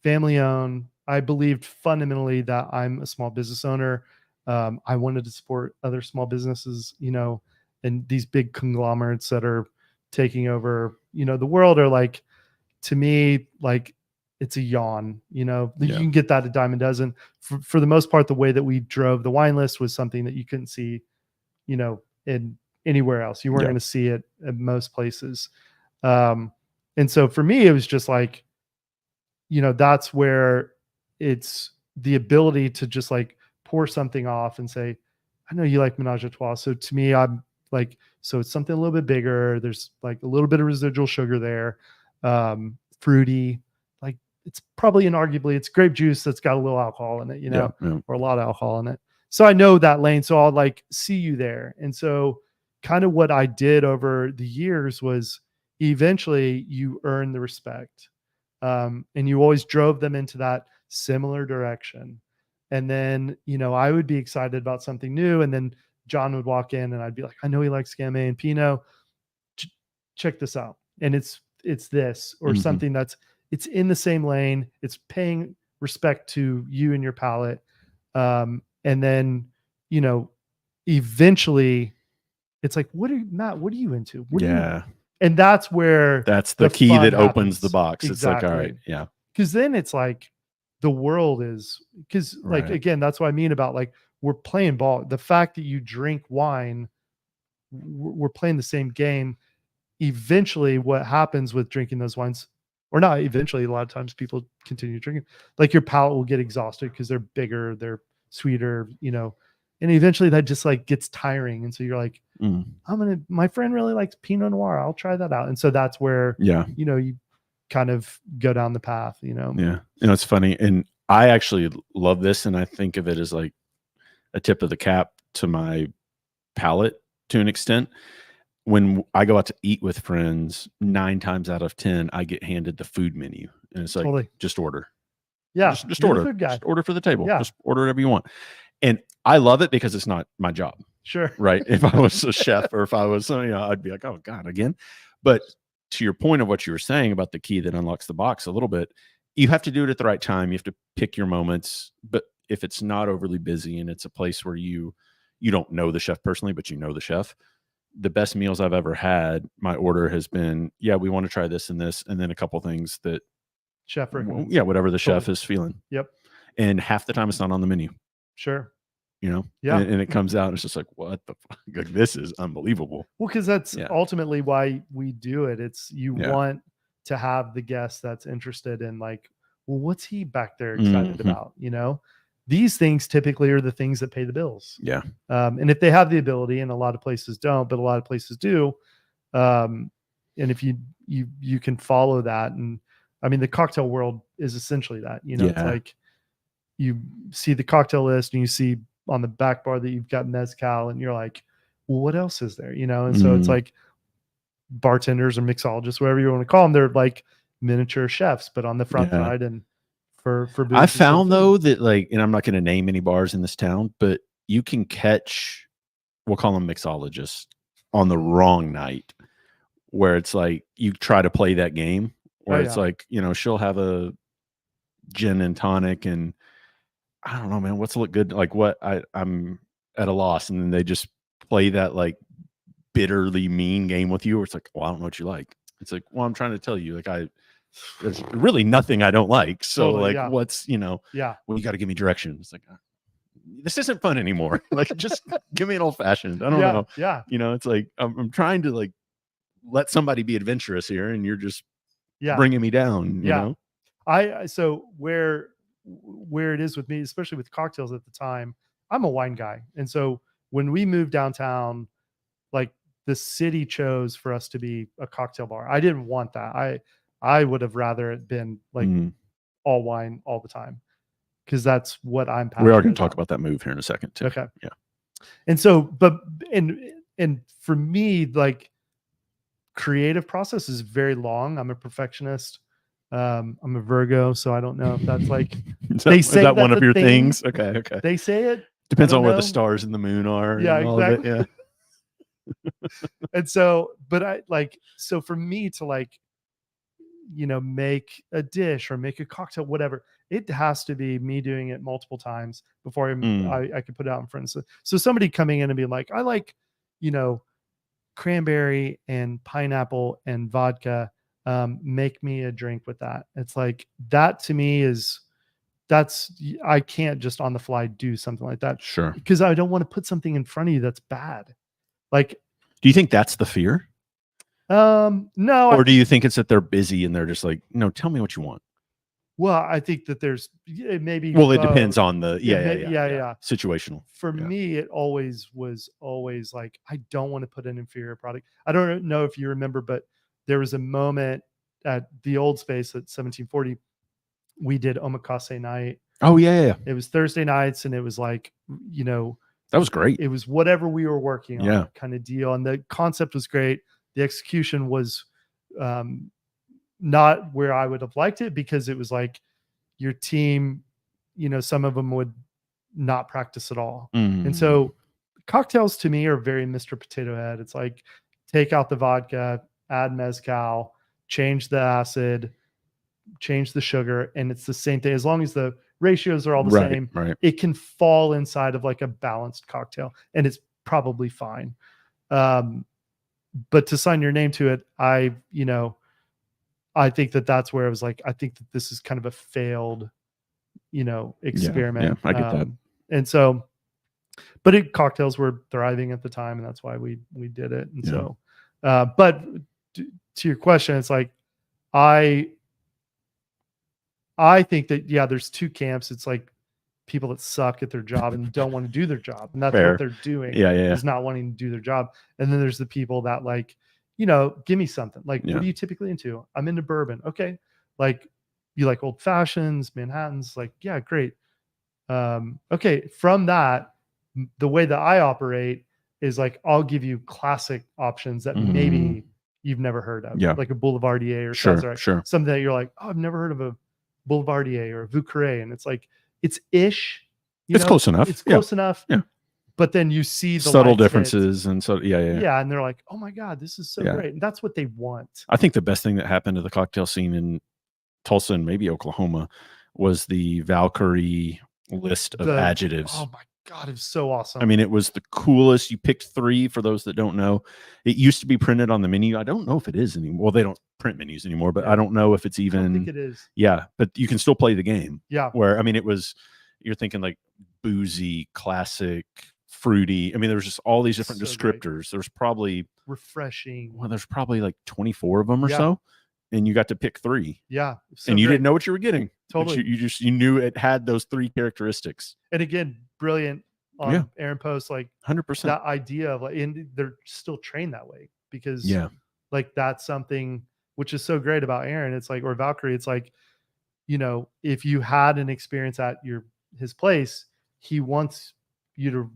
[SPEAKER 2] family owned. I believed fundamentally that I'm a small business owner. I wanted to support other small businesses, you know, and these big conglomerates that are taking over, you know, the world are like, to me, like it's a yawn, you know, you
[SPEAKER 1] Yeah.
[SPEAKER 2] can get that a dime a dozen. For the most part, the way that we drove the wine list was something that you couldn't see, you know, in anywhere else. You weren't
[SPEAKER 1] Yeah.
[SPEAKER 2] going to see it at most places. Um, and so for me, it was just like, you know, that's where it's the ability to just like pour something off and say, I know you like Menage a Trois. So to me, I'm like, so it's something a little bit bigger. There's like a little bit of residual sugar there, fruity. Like it's probably inarguably it's grape juice that's got a little alcohol in it, you know,
[SPEAKER 1] Yeah.
[SPEAKER 2] or a lot of alcohol in it. So I know that lane. So I'll like see you there. And so kind of what I did over the years was eventually you earn the respect. And you always drove them into that similar direction. And then, you know, I would be excited about something new. And then John would walk in and I'd be like, I know he likes Gamay and Pinot. Check this out. And it's this or
[SPEAKER 1] Mhm.
[SPEAKER 2] something that's it's in the same lane. It's paying respect to you and your palate. And then, you know, eventually it's like, Matt, what are you into? What do you,
[SPEAKER 1] Yeah.
[SPEAKER 2] and that's where
[SPEAKER 1] That's the
[SPEAKER 2] the
[SPEAKER 1] key
[SPEAKER 2] fun
[SPEAKER 1] that opens the
[SPEAKER 2] happens.
[SPEAKER 1] box. It's like, all right,
[SPEAKER 2] Exactly.
[SPEAKER 1] yeah,
[SPEAKER 2] Because then it's like the world is because like
[SPEAKER 1] right.
[SPEAKER 2] again, that's what I mean about like we're playing ball. The fact that you drink wine, we're playing the same game. Eventually, what happens with drinking those wines, or not eventually, a lot of times people continue drinking, like your palate will get exhausted because they're bigger, they're sweeter, you know, and eventually that just like gets tiring. And so you're like,
[SPEAKER 1] Mm.
[SPEAKER 2] my friend really likes Pinot Noir. I'll try that out. And so that's where,
[SPEAKER 1] Yeah.
[SPEAKER 2] you know, you kind of go down the path, you know?
[SPEAKER 1] Yeah. You know, it's funny. And I actually love this. And I think of it as like a tip of the cap to my palate to an extent. When I go out to eat with friends, 9 times out of 10, I get handed the food menu. And it's like,
[SPEAKER 2] Totally.
[SPEAKER 1] just order.
[SPEAKER 2] Yeah.
[SPEAKER 1] Just
[SPEAKER 2] You're the
[SPEAKER 1] order.
[SPEAKER 2] food guy.
[SPEAKER 1] Just order for the table.
[SPEAKER 2] Yeah.
[SPEAKER 1] Just order whatever you want. And I love it because it's not my job.
[SPEAKER 2] Sure.
[SPEAKER 1] Right. If I was a chef or if I was, you know, I'd be like, oh God, again. But to your point of what you were saying about the key that unlocks the box a little bit, you have to do it at the right time. You have to pick your moments. But if it's not overly busy and it's a place where you don't know the chef personally, but you know the chef, the best meals I've ever had, my order has been, yeah, we want to try this and this, and then a couple things that,
[SPEAKER 2] Chef recommends.
[SPEAKER 1] yeah, whatever the chef
[SPEAKER 2] Totally.
[SPEAKER 1] is feeling.
[SPEAKER 2] Yep.
[SPEAKER 1] And half the time it's not on the menu.
[SPEAKER 2] Sure.
[SPEAKER 1] You know,
[SPEAKER 2] Yeah.
[SPEAKER 1] and it comes out and it's just like, what the fuck? Like, this is unbelievable.
[SPEAKER 2] Well, because that's
[SPEAKER 1] Yeah.
[SPEAKER 2] ultimately why we do it. It's you
[SPEAKER 1] Yeah.
[SPEAKER 2] want to have the guest that's interested in like, well, what's he back there excited about? You know, these things typically are the things that pay the bills.
[SPEAKER 1] Yeah.
[SPEAKER 2] And if they have the ability, and a lot of places don't, but a lot of places do. And if you can follow that, and I mean, the cocktail world is essentially that. You know, it's like you see the cocktail list and you see on the back bar that you've got mezcal, and you're like, well, what else is there? You know, and so it's like bartenders or mixologists, whatever you want to call them, they're like miniature chefs, but on the front side. And for
[SPEAKER 1] I found though that like, and I'm not going to name any bars in this town, but you can catch, we'll call them mixologists, on the wrong night, where it's like you try to play that game where it's like, you know, she'll have a gin and tonic and I don't know, man, what's look good? Like what I'm at a loss. And then they just play that like bitterly mean game with you. Where it's like, well, I don't know what you like. It's like, well, I'm trying to tell you, like, there's really nothing I don't like. So
[SPEAKER 2] Totally,
[SPEAKER 1] like, what's, you know, well, you got to give me direction. It's like, this isn't fun anymore. Like, just give me an old fashioned. I don't know.
[SPEAKER 2] Yeah.
[SPEAKER 1] You know, it's like, I'm trying to like let somebody be adventurous here. And you're just bringing me down, you know?
[SPEAKER 2] So where it is with me, especially with cocktails at the time, I'm a wine guy. And so when we moved downtown, like the city chose for us to be a cocktail bar. I didn't want that. I would have rather it been like all wine all the time, because that's what I'm passionate
[SPEAKER 1] We are going to talk
[SPEAKER 2] about.
[SPEAKER 1] about that move here in a second too.
[SPEAKER 2] Okay.
[SPEAKER 1] Yeah.
[SPEAKER 2] And so, and for me, like creative process is very long. I'm a perfectionist. I'm a Virgo, so I don't know if that's like
[SPEAKER 1] is that one of your things? Okay. Okay.
[SPEAKER 2] They say it.
[SPEAKER 1] Depends on where the stars and the moon are.
[SPEAKER 2] Yeah,
[SPEAKER 1] and all
[SPEAKER 2] exactly.
[SPEAKER 1] of it. Yeah.
[SPEAKER 2] And so, but I like, so for me to like, make a dish or make a cocktail, whatever, it has to be me doing it multiple times before I could put it out in front. So somebody coming in and being like, I like, cranberry and pineapple and vodka. Make me a drink with that. It's like, that to me I can't just on the fly do something like that.
[SPEAKER 1] Sure.
[SPEAKER 2] Because I don't want to put something in front of you that's bad. Like,
[SPEAKER 1] do you think that's the fear?
[SPEAKER 2] No.
[SPEAKER 1] Or do you think it's that they're busy and they're just like, no, tell me what you want?
[SPEAKER 2] Well, I think that there's maybe.
[SPEAKER 1] Well, it depends on the
[SPEAKER 2] yeah.
[SPEAKER 1] situational.
[SPEAKER 2] For me, it was always like, I don't want to put an inferior product. I don't know if you remember, but there was a moment at the old space at 1740. We did omakase night.
[SPEAKER 1] Oh yeah.
[SPEAKER 2] It was Thursday nights, and it was like,
[SPEAKER 1] that was great.
[SPEAKER 2] It was whatever we were working on, kind of deal, and the concept was great. The execution was not where I would have liked it, because it was like your team, some of them would not practice at all. And so cocktails to me are very Mr. Potato Head. It's like, take out the vodka, add mezcal, change the acid, change the sugar, and it's the same thing. As long as the ratios are all the same, it can fall inside of like a balanced cocktail, and it's probably fine. But to sign your name to it, I think that's where it was like, I think that this is kind of a failed, experiment.
[SPEAKER 1] Yeah, I get that.
[SPEAKER 2] And so, but cocktails were thriving at the time, and that's why we did it. And so, but to your question, it's like, I think that, there's two camps. It's like people that suck at their job and don't want to do their job, and that's what they're doing. Is not wanting to do their job. And then there's the people that like, give me something. Like, what are you typically into? I'm into bourbon. Okay. Like, you like old fashions, Manhattans. Like, yeah, great. Okay. From that, the way that I operate is like, I'll give you classic options that maybe you've never heard of. Like a Boulevardier or
[SPEAKER 1] sure.
[SPEAKER 2] Something that you're like, oh, I've never heard of a Boulevardier or a Vieux. And it's like, it's ish.
[SPEAKER 1] It's close enough.
[SPEAKER 2] It's close enough.
[SPEAKER 1] Yeah.
[SPEAKER 2] But then you see the
[SPEAKER 1] subtle differences, and so yeah,
[SPEAKER 2] and they're like, oh my God, this is so great. And that's what they want.
[SPEAKER 1] I think the best thing that happened to the cocktail scene in Tulsa and maybe Oklahoma was the Valkyrie list of adjectives.
[SPEAKER 2] Oh my God, it was so awesome.
[SPEAKER 1] I mean, it was the coolest. You picked 3 for those that don't know. It used to be printed on the menu. I don't know if it is anymore. Well, they don't print menus anymore, but I don't know if it's even.
[SPEAKER 2] I don't think it is.
[SPEAKER 1] Yeah, but you can still play the game.
[SPEAKER 2] Yeah.
[SPEAKER 1] Where, I mean, it was, you're thinking like boozy, classic, fruity. I mean, there was just all these different descriptors. There's probably
[SPEAKER 2] refreshing.
[SPEAKER 1] Well, there's probably like 24 of them or so, and you got to pick 3.
[SPEAKER 2] Yeah,
[SPEAKER 1] and you didn't know what you were getting.
[SPEAKER 2] Totally,
[SPEAKER 1] you knew it had those 3 characteristics.
[SPEAKER 2] And again, brilliant on Aaron Post, like
[SPEAKER 1] 100%.
[SPEAKER 2] That idea of like, and they're still trained that way, because like that's something which is so great about Aaron. It's like, or Valkyrie. It's like, if you had an experience at his place, he wants you to,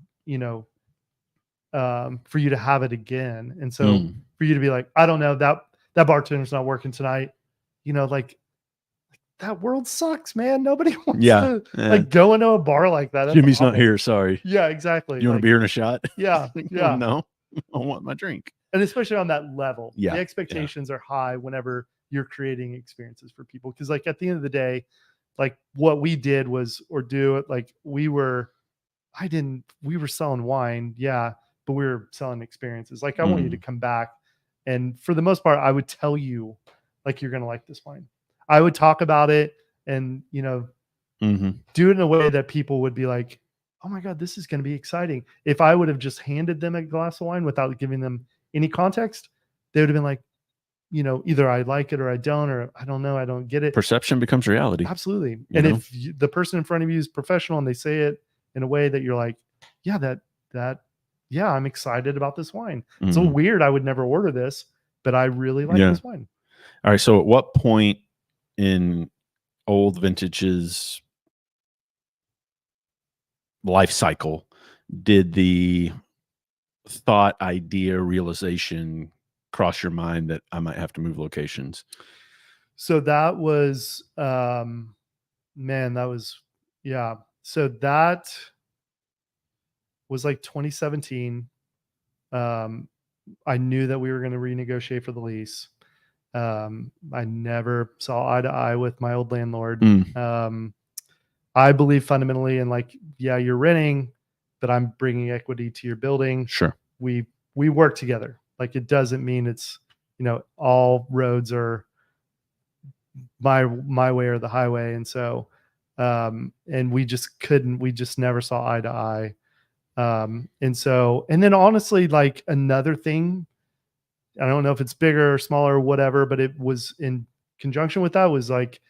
[SPEAKER 2] for you to have it again. And so for you to be like, I don't know, that bartender's not working tonight, like that world sucks, man. Nobody wants to like go into a bar like that. That's
[SPEAKER 1] Jimmy's
[SPEAKER 2] awful.
[SPEAKER 1] Not here. Sorry.
[SPEAKER 2] Yeah, exactly.
[SPEAKER 1] You want a beer and a shot?
[SPEAKER 2] Yeah. Yeah.
[SPEAKER 1] No, I want my drink.
[SPEAKER 2] And especially on that level,
[SPEAKER 1] the
[SPEAKER 2] expectations are high whenever you're creating experiences for people. Cause like at the end of the day, like what we did was, like we were selling wine. Yeah. But we were selling experiences. Like I want you to come back. And for the most part, I would tell you like, you're going to like this wine. I would talk about it and, do it in a way that people would be like, oh my God, this is going to be exciting. If I would have just handed them a glass of wine without giving them any context, they would have been like, either I like it or I don't, or I don't know, I don't get it.
[SPEAKER 1] Perception becomes reality.
[SPEAKER 2] Absolutely. And if the person in front of you is professional and they say it in a way that you're like, yeah, I'm excited about this wine.
[SPEAKER 1] Mm.
[SPEAKER 2] It's so weird. I would never order this, but I really like this wine.
[SPEAKER 1] All right. So at what point in Old Vintage's life cycle did the thought, idea, realization cross your mind that I might have to move locations?
[SPEAKER 2] So that was, man, that was, yeah. So that was like 2017. I knew that we were going to renegotiate for the lease. I never saw eye to eye with my old landlord. I believe fundamentally in like, yeah, you're renting, but I'm bringing equity to your building.
[SPEAKER 1] Sure.
[SPEAKER 2] We work together. Like, it doesn't mean it's, all roads are my way or the highway. And so, and we just never saw eye to eye. And then honestly, like, another thing, I don't know if it's bigger or smaller or whatever, but it was in conjunction with that, was like,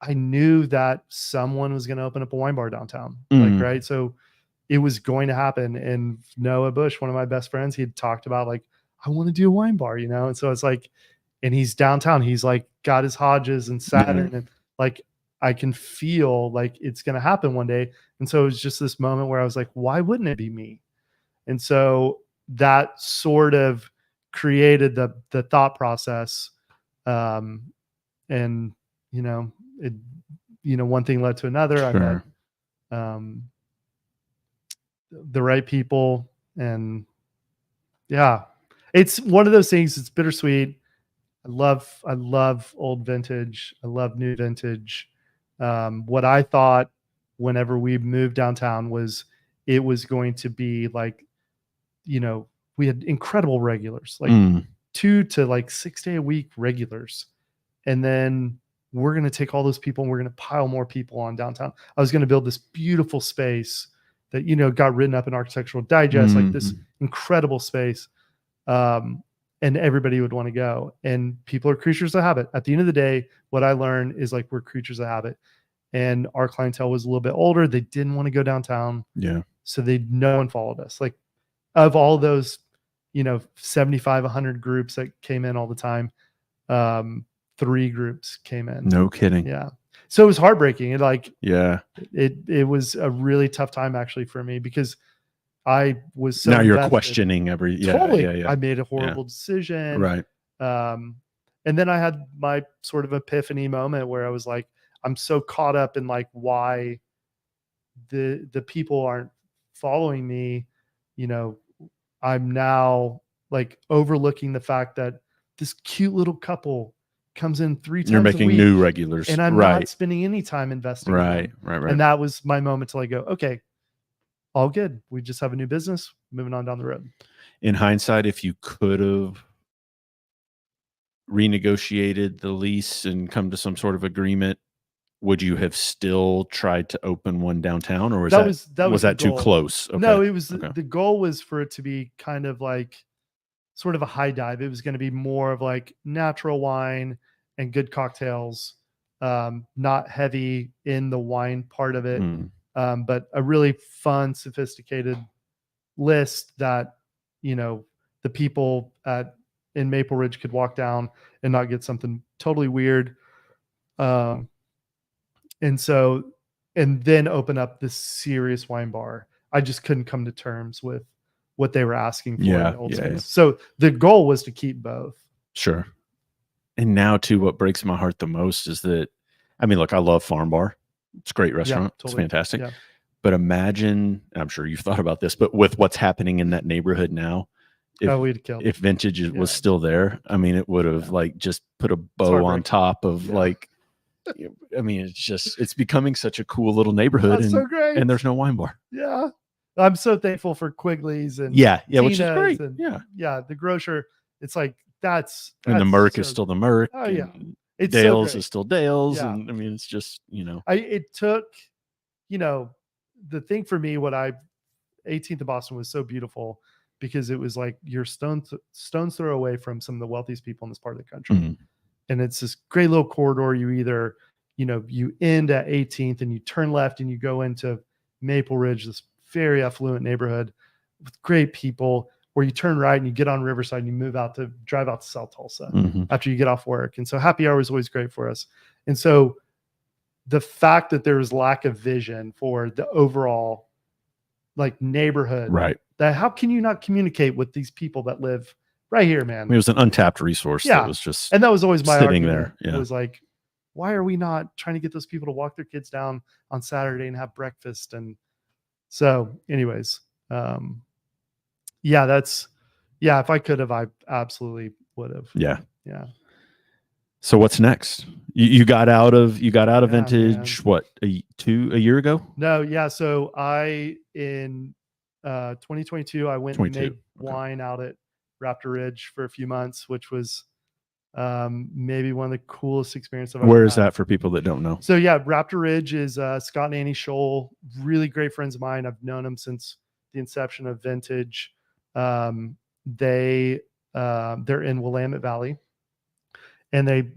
[SPEAKER 2] I knew that someone was going to open up a wine bar downtown. Like, right. So it was going to happen. And Noah Bush, one of my best friends, he had talked about like, I want to do a wine bar, And so it's like, and he's downtown. He's like got his Hodges and Saturn, and like, I can feel like it's going to happen one day. And so it was just this moment where I was like, why wouldn't it be me? And so that sort of created the thought process. And, it, one thing led to another.
[SPEAKER 1] Sure.
[SPEAKER 2] I met the right people, and yeah, it's one of those things. It's bittersweet. I love old vintage. I love new vintage. What I thought whenever we moved downtown was it was going to be like, we had incredible regulars, like 2 to like 6 day a week regulars. And then we're going to take all those people and we're going to pile more people on downtown. I was going to build this beautiful space that, got written up in Architectural Digest, like this incredible space. And everybody would want to go. And people are creatures of habit. At the end of the day, what I learned is like, we're creatures of habit. And our clientele was a little bit older. They didn't want to go downtown.
[SPEAKER 1] Yeah.
[SPEAKER 2] So no one followed us. Like, of all those, 75, 100 groups that came in all the time, 3 groups came in.
[SPEAKER 1] No kidding.
[SPEAKER 2] Yeah. So it was heartbreaking. It was a really tough time actually for me, because I was so
[SPEAKER 1] now you're
[SPEAKER 2] invested.
[SPEAKER 1] Questioning
[SPEAKER 2] Totally.
[SPEAKER 1] Yeah.
[SPEAKER 2] I made a horrible decision.
[SPEAKER 1] Right.
[SPEAKER 2] And then I had my sort of epiphany moment where I was like, I'm so caught up in like why the people aren't following me. I'm now like overlooking the fact that this cute little couple comes in 3 times
[SPEAKER 1] You're
[SPEAKER 2] a
[SPEAKER 1] making
[SPEAKER 2] week,
[SPEAKER 1] new regulars,
[SPEAKER 2] and I'm not spending any time investing.
[SPEAKER 1] Right.
[SPEAKER 2] And that was my moment to like go, okay, all good. We just have a new business, moving on down the road.
[SPEAKER 1] In hindsight, if you could have renegotiated the lease and come to some sort of agreement, would you have still tried to open one downtown, or was that too close? Okay.
[SPEAKER 2] No, it was the goal was for it to be kind of like sort of a high dive. It was going to be more of like natural wine and good cocktails, not heavy in the wine part of it, but a really fun, sophisticated list that, the people in Maple Ridge could walk down and not get something totally weird. And then open up this serious wine bar. I just couldn't come to terms with what they were asking for.
[SPEAKER 1] Yeah.
[SPEAKER 2] So the goal was to keep both.
[SPEAKER 1] Sure. And now too, what breaks my heart the most is that, I mean, look, I love Farm Bar. It's a great restaurant. Totally. It's fantastic. Yeah. But imagine, I'm sure you've thought about this, but with what's happening in that neighborhood now, if Vintage was still there, I mean, it would have like just put a bow on top of like, I mean, it's becoming such a cool little neighborhood.
[SPEAKER 2] That's so great.
[SPEAKER 1] And there's no wine bar.
[SPEAKER 2] Yeah. I'm so thankful for Quigley's and
[SPEAKER 1] which is great.
[SPEAKER 2] And, the grocer. It's like, that's
[SPEAKER 1] and the Merc is still the Merc.
[SPEAKER 2] Oh yeah.
[SPEAKER 1] It's Dale's is still Dale's. Yeah. And I mean, it's just,
[SPEAKER 2] it took, the thing for me, 18th of Boston was so beautiful because it was like you're stone's throw away from some of the wealthiest people in this part of the country. And it's this great little corridor. You either, you end at 18th and you turn left and you go into Maple Ridge, this very affluent neighborhood with great people, where you turn right and you get on Riverside and you drive out to South Tulsa after you get off work. And so happy hour was always great for us. And so the fact that there was lack of vision for the overall like neighborhood,
[SPEAKER 1] Right.
[SPEAKER 2] that how can you not communicate with these people that live right here, man?
[SPEAKER 1] It was an untapped resource that was just
[SPEAKER 2] and that was always my
[SPEAKER 1] sitting
[SPEAKER 2] argument.
[SPEAKER 1] there. Yeah.
[SPEAKER 2] It was like, why are we not trying to get those people to walk their kids down on Saturday and have breakfast? And so anyways, if I could have, I absolutely would have.
[SPEAKER 1] Yeah.
[SPEAKER 2] Yeah.
[SPEAKER 1] So what's next? You got out of Vintage,
[SPEAKER 2] man.
[SPEAKER 1] what, a year ago?
[SPEAKER 2] No. Yeah. So in 2022, I went and made wine out at Raptor Ridge for a few months, which was maybe one of the coolest experiences I've ever had.
[SPEAKER 1] Where is that for people that don't know?
[SPEAKER 2] So yeah, Raptor Ridge is Scott and Annie Scholl, really great friends of mine. I've known them since the inception of Vintage. They're in Willamette Valley, and they,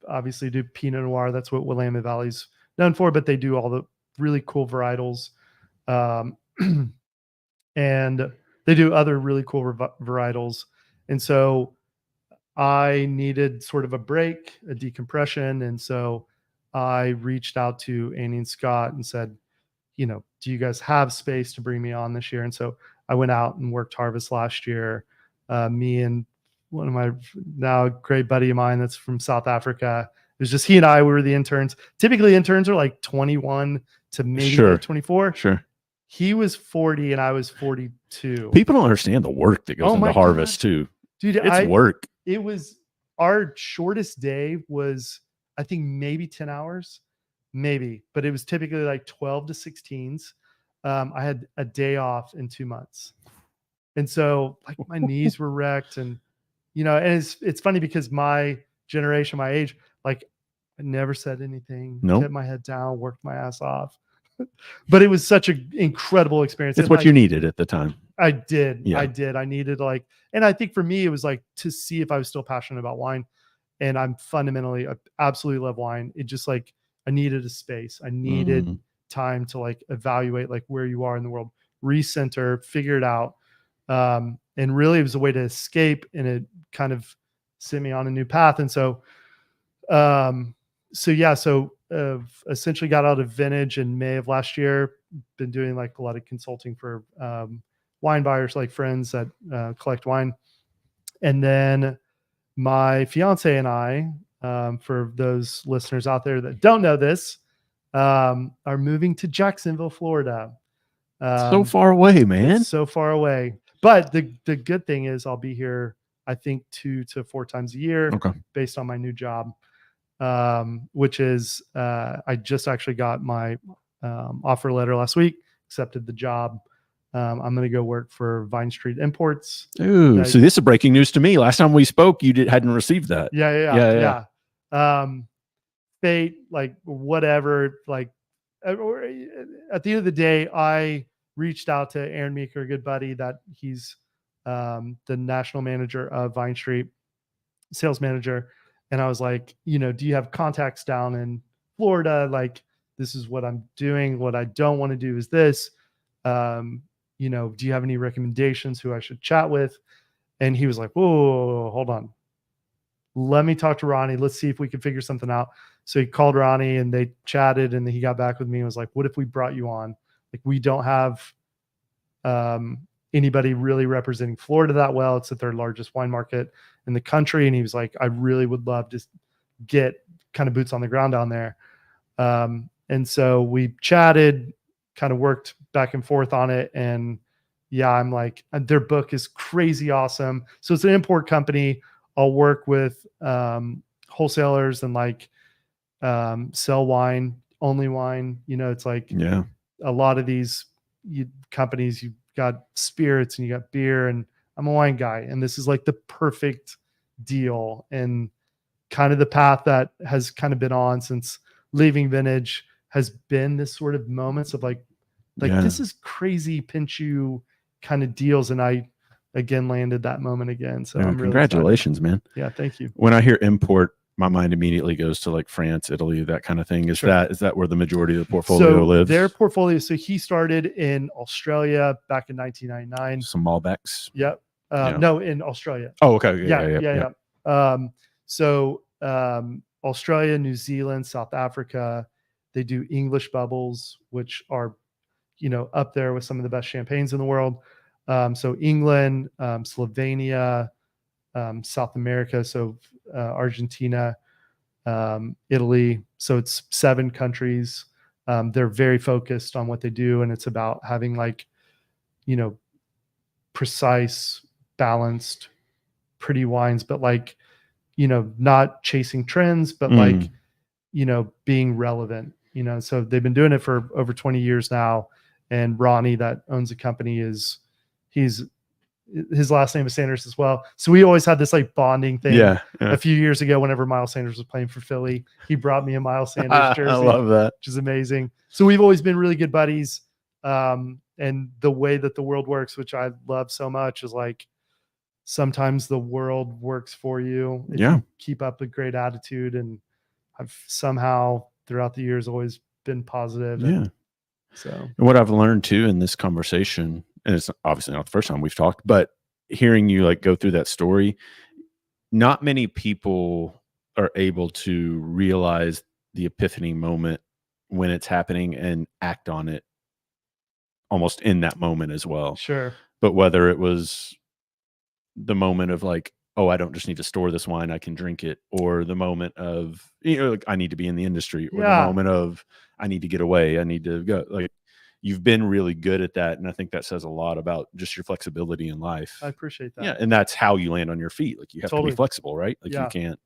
[SPEAKER 2] obviously do Pinot Noir. That's what Willamette Valley's known for, but they do all the really cool varietals. And they do other really cool varietals. And so I needed sort of a break, a decompression. And so I reached out to Annie and Scott and said, do you guys have space to bring me on this year? And so I went out and worked harvest last year. Me and one of my now great buddy of mine that's from South Africa. It was just he and I, we were the interns. Typically interns are like 21 to maybe like 24.
[SPEAKER 1] Sure.
[SPEAKER 2] He was 40 and I was 42.
[SPEAKER 1] People don't understand the work that goes into harvest too.
[SPEAKER 2] Dude,
[SPEAKER 1] it's work.
[SPEAKER 2] It was, our shortest day was, I think, maybe 10 hours, maybe, but it was typically like 12 to 16s. I had a day off in 2 months. And so like my knees were wrecked, and, and it's funny because my generation, my age, like I never said anything, kept my head down, worked my ass off, but it was such an incredible experience.
[SPEAKER 1] It's what you needed at the time.
[SPEAKER 2] I did. Yeah. I needed and I think for me, it was like to see if I was still passionate about wine. And I'm fundamentally, I absolutely love wine. It just like, I needed a space. I needed time to like evaluate like where you are in the world, recenter, figure it out. And really it was a way to escape, and it kind of sent me on a new path. And so, essentially got out of Vintage in May of last year. Been doing like a lot of consulting for, wine buyers, like friends that collect wine. And then my fiance and I, for those listeners out there that don't know this, are moving to Jacksonville, Florida.
[SPEAKER 1] So far away, man.
[SPEAKER 2] So far away. But the good thing is I'll be here, I think, 2 to 4 times a year based on my new job, which is I just actually got my offer letter last week, accepted the job. I'm going to go work for Vine Street Imports.
[SPEAKER 1] Ooh, so this is breaking news to me. Last time we spoke, you hadn't received that.
[SPEAKER 2] Yeah. Fate, like whatever, like at the end of the day, I reached out to Aaron Meeker, a good buddy that he's the national manager of Vine Street, sales manager. And I was like, do you have contacts down in Florida? Like, this is what I'm doing. What I don't want to do is this. Do you have any recommendations who I should chat with? And he was like, whoa, hold on. Let me talk to Ronnie. Let's see if we can figure something out. So he called Ronnie and they chatted, and then he got back with me and was like, what if we brought you on? Like, we don't have anybody really representing Florida that well. It's the 3rd largest wine market in the country. And he was like, I really would love to get kind of boots on the ground down there. And so we chatted, kind of worked back and forth on it. And yeah, I'm like, their book is crazy awesome. So it's an import company. I'll work with wholesalers and like sell wine, only wine. It's like a lot of these companies, you've got spirits and you got beer, and I'm a wine guy. And this is like the perfect deal, and kind of the path that has kind of been on since leaving Vintage has been this sort of moments of like this is crazy pinch you kind of deals. And I again landed that moment again. So I'm really
[SPEAKER 1] congratulations,
[SPEAKER 2] excited.
[SPEAKER 1] Man.
[SPEAKER 2] Yeah, thank you.
[SPEAKER 1] When I hear import, my mind immediately goes to like France, Italy, that kind of thing. Is
[SPEAKER 2] Sure.
[SPEAKER 1] that where the majority of the portfolio lives?
[SPEAKER 2] Their portfolio. So he started in Australia back in 1999.
[SPEAKER 1] Some Malbecs.
[SPEAKER 2] Yep.
[SPEAKER 1] Yeah.
[SPEAKER 2] No, in Australia.
[SPEAKER 1] Oh, okay. Yeah.
[SPEAKER 2] Australia, New Zealand, South Africa, they do English bubbles, which are, up there with some of the best champagnes in the world. So England, Slovenia, South America, so Argentina, Italy. So it's 7 countries. They're very focused on what they do, and it's about having like, precise, balanced, pretty wines, but like, not chasing trends, but like, being relevant, so they've been doing it for over 20 years now. And Ronnie that owns the company his last name is Sanders as well. So we always had this like bonding thing.
[SPEAKER 1] Yeah.
[SPEAKER 2] A few years ago, whenever Miles Sanders was playing for Philly, he brought me a Miles Sanders jersey.
[SPEAKER 1] I love that.
[SPEAKER 2] Which is amazing. So we've always been really good buddies. And the way that the world works, which I love so much, is like sometimes the world works for you if you keep up a great attitude. And I've somehow throughout the years always been positive. And
[SPEAKER 1] what I've learned too in this conversation, and it's obviously not the first time we've talked, but hearing you like go through that story, not many people are able to realize the epiphany moment when it's happening and act on it almost in that moment as well.
[SPEAKER 2] Sure.
[SPEAKER 1] But whether it was the moment of like, oh, I don't just need to store this wine, I can drink it, or the moment of, like, I need to be in the industry, or the moment of I need to get away, I need to go. Like, you've been really good at that, and I think that says a lot about just your flexibility in life.
[SPEAKER 2] I appreciate that.
[SPEAKER 1] Yeah, and that's how you land on your feet. Like, you have to be flexible, right? Like, you can't,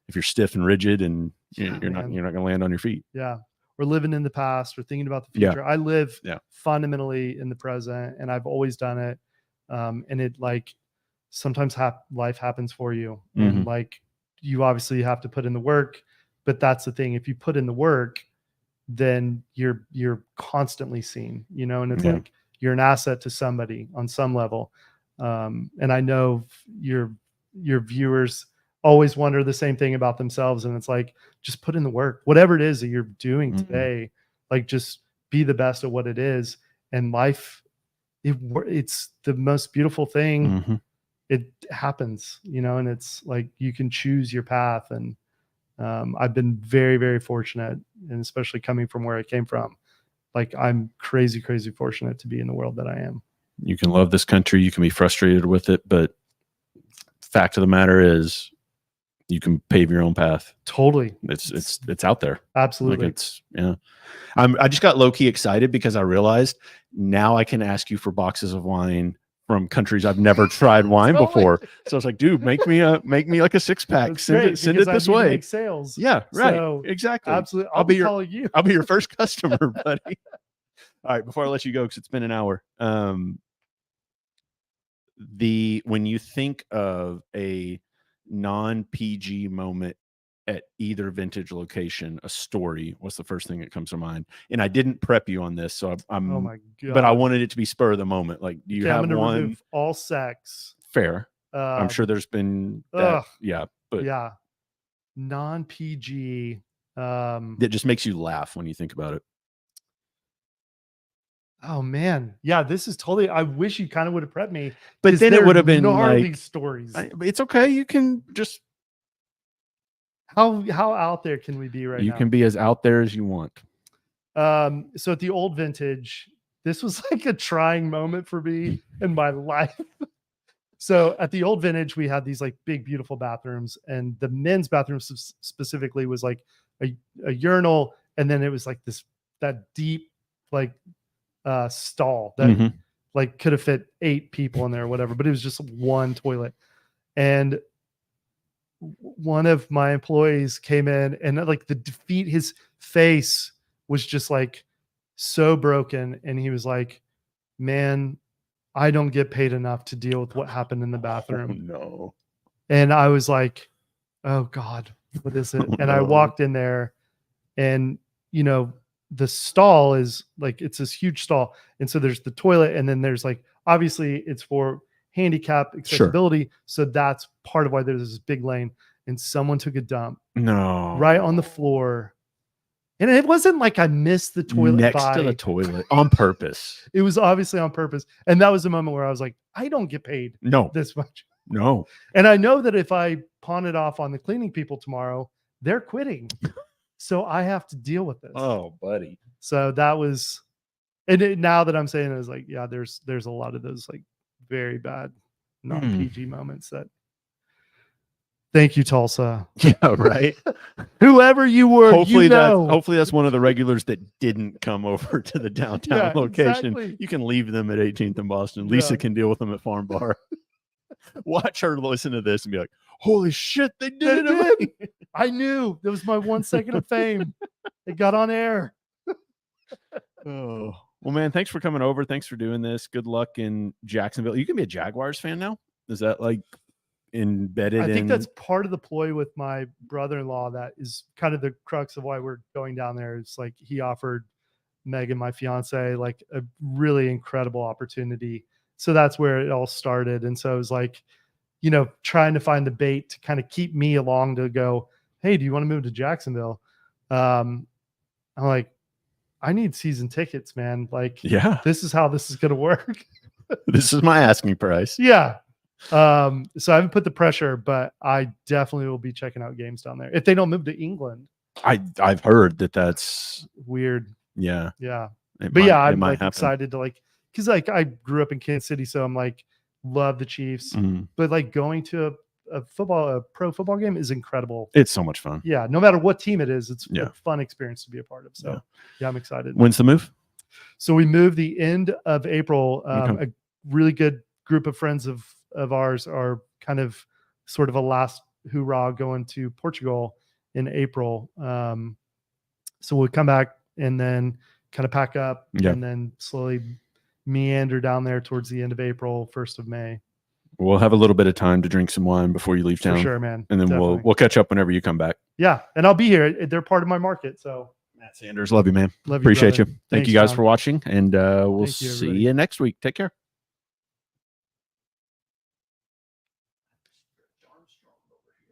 [SPEAKER 1] if you're stiff and rigid, and you're not going to land on your feet.
[SPEAKER 2] Yeah. We're living in the past, or thinking about the future. I live fundamentally in the present, and I've always done it. And it like sometimes life happens for you, and like you obviously have to put in the work. But that's the thing: if you put in the work, then you're constantly seen, and it's like you're an asset to somebody on some level. And I know your viewers always wonder the same thing about themselves, and it's like, just put in the work, whatever it is that you're doing today. Like, just be the best at what it is, and life, it's the most beautiful thing. It happens, and it's like you can choose your path. And I've been very, very fortunate, and especially coming from where I came from, like, I'm crazy, crazy fortunate to be in the world that I am.
[SPEAKER 1] You can love this country, you can be frustrated with it, but fact of the matter is, you can pave your own path.
[SPEAKER 2] Totally.
[SPEAKER 1] It's out there.
[SPEAKER 2] Absolutely.
[SPEAKER 1] Like, I just got low key excited because I realized now I can ask you for boxes of wine from countries I've never tried wine before. So I was like, dude, make me like a 6-pack. Send it this way.
[SPEAKER 2] Make sales.
[SPEAKER 1] Yeah, right.
[SPEAKER 2] So,
[SPEAKER 1] exactly.
[SPEAKER 2] Absolutely. I'll be calling you.
[SPEAKER 1] I'll be your first customer, buddy. All right, before I let you go, because it's been an hour. When you think of a non-PG moment at either vintage location, a story, what's the first thing that comes to mind? And I didn't prep you on this, so I'm
[SPEAKER 2] oh my God.
[SPEAKER 1] But I wanted it to be spur of the moment. Like, do you have one?
[SPEAKER 2] Remove all sex.
[SPEAKER 1] Fair. I'm sure there's been that, but
[SPEAKER 2] non-PG
[SPEAKER 1] that just makes you laugh when you think about it.
[SPEAKER 2] Oh man, yeah, this is totally. I wish you kind of would have prepped me,
[SPEAKER 1] but then it would have been
[SPEAKER 2] gnarly
[SPEAKER 1] like
[SPEAKER 2] stories.
[SPEAKER 1] It's okay. You can just
[SPEAKER 2] how out there can we be right now?
[SPEAKER 1] You can be as out there as you want.
[SPEAKER 2] So at the old vintage, this was like a trying moment for me in my life. So at the old vintage, we had these like big, beautiful bathrooms, and the men's bathroom specifically was like a urinal, and then it was like that deep like stall that like could have fit 8 people in there or whatever, but it was just one toilet. And one of my employees came in, and like his face was just like so broken, and he was like, man, I don't get paid enough to deal with what happened in the bathroom.
[SPEAKER 1] Oh, no.
[SPEAKER 2] And I was like, oh God, what is it? And I walked in there, and the stall is like, it's this huge stall. And so there's the toilet, and then there's like, obviously it's for handicap accessibility. Sure. So that's part of why there's this big lane. and someone took a dump
[SPEAKER 1] No.
[SPEAKER 2] right on the floor. And it wasn't like I missed the toilet
[SPEAKER 1] next to the toilet on purpose.
[SPEAKER 2] It was obviously on purpose. And that was the moment where I was like, I don't get paid this much.
[SPEAKER 1] No.
[SPEAKER 2] And I know that if I pawn it off on the cleaning people tomorrow, they're quitting. So I have to deal with this.
[SPEAKER 1] Oh, buddy.
[SPEAKER 2] So that was, now that I'm saying it, was like, yeah, there's a lot of those like very bad non-PG moments that. Thank you, Tulsa.
[SPEAKER 1] Yeah, right.
[SPEAKER 2] Whoever you were,
[SPEAKER 1] hopefully that's one of the regulars that didn't come over to the downtown location.
[SPEAKER 2] Exactly.
[SPEAKER 1] You can leave them at 18th and Boston. Lisa can deal with them at Farm Bar. Watch her listen to this and be like, "Holy shit, they did it!"
[SPEAKER 2] I knew. That was my 1 second of fame. It got on air.
[SPEAKER 1] Oh, well, man, thanks for coming over. Thanks for doing this. Good luck in Jacksonville. You can be a Jaguars fan now. Is that like embedded?
[SPEAKER 2] I think that's part of the ploy with my brother-in-law. That is kind of the crux of why we're going down there. It's like he offered Megan, my fiance, like a really incredible opportunity. So that's where it all started. And so it was like, trying to find the bait to kind of keep me along to go, hey, do you want to move to Jacksonville? I'm like, I need season tickets, man. Like, this is how this is going to work.
[SPEAKER 1] This is my asking price.
[SPEAKER 2] Yeah. So I haven't put the pressure, but I definitely will be checking out games down there if they don't move to England.
[SPEAKER 1] I've heard that's
[SPEAKER 2] weird.
[SPEAKER 1] Yeah.
[SPEAKER 2] I'm like excited to because I grew up in Kansas City, so I'm like love the Chiefs, but like going to a pro football game is incredible.
[SPEAKER 1] It's so much fun.
[SPEAKER 2] Yeah, no matter what team it is, it's a fun experience to be a part of. So yeah, I'm excited.
[SPEAKER 1] When's the move?
[SPEAKER 2] So we moved the end of April. A really good group of friends of ours are kind of sort of a last hoorah going to Portugal in April. So we'll come back and then kind of pack up and then slowly meander down there towards the end of April, 1st of May.
[SPEAKER 1] We'll have a little bit of time to drink some wine before you leave town.
[SPEAKER 2] For sure, man.
[SPEAKER 1] And then we'll catch up whenever you come back.
[SPEAKER 2] Yeah. And I'll be here. They're part of my market. So
[SPEAKER 1] Matt Sanders, love you, man.
[SPEAKER 2] Love you.
[SPEAKER 1] Appreciate you.
[SPEAKER 2] Thanks,
[SPEAKER 1] Thank you guys
[SPEAKER 2] John.
[SPEAKER 1] for watching, and we'll see you next week. Take care.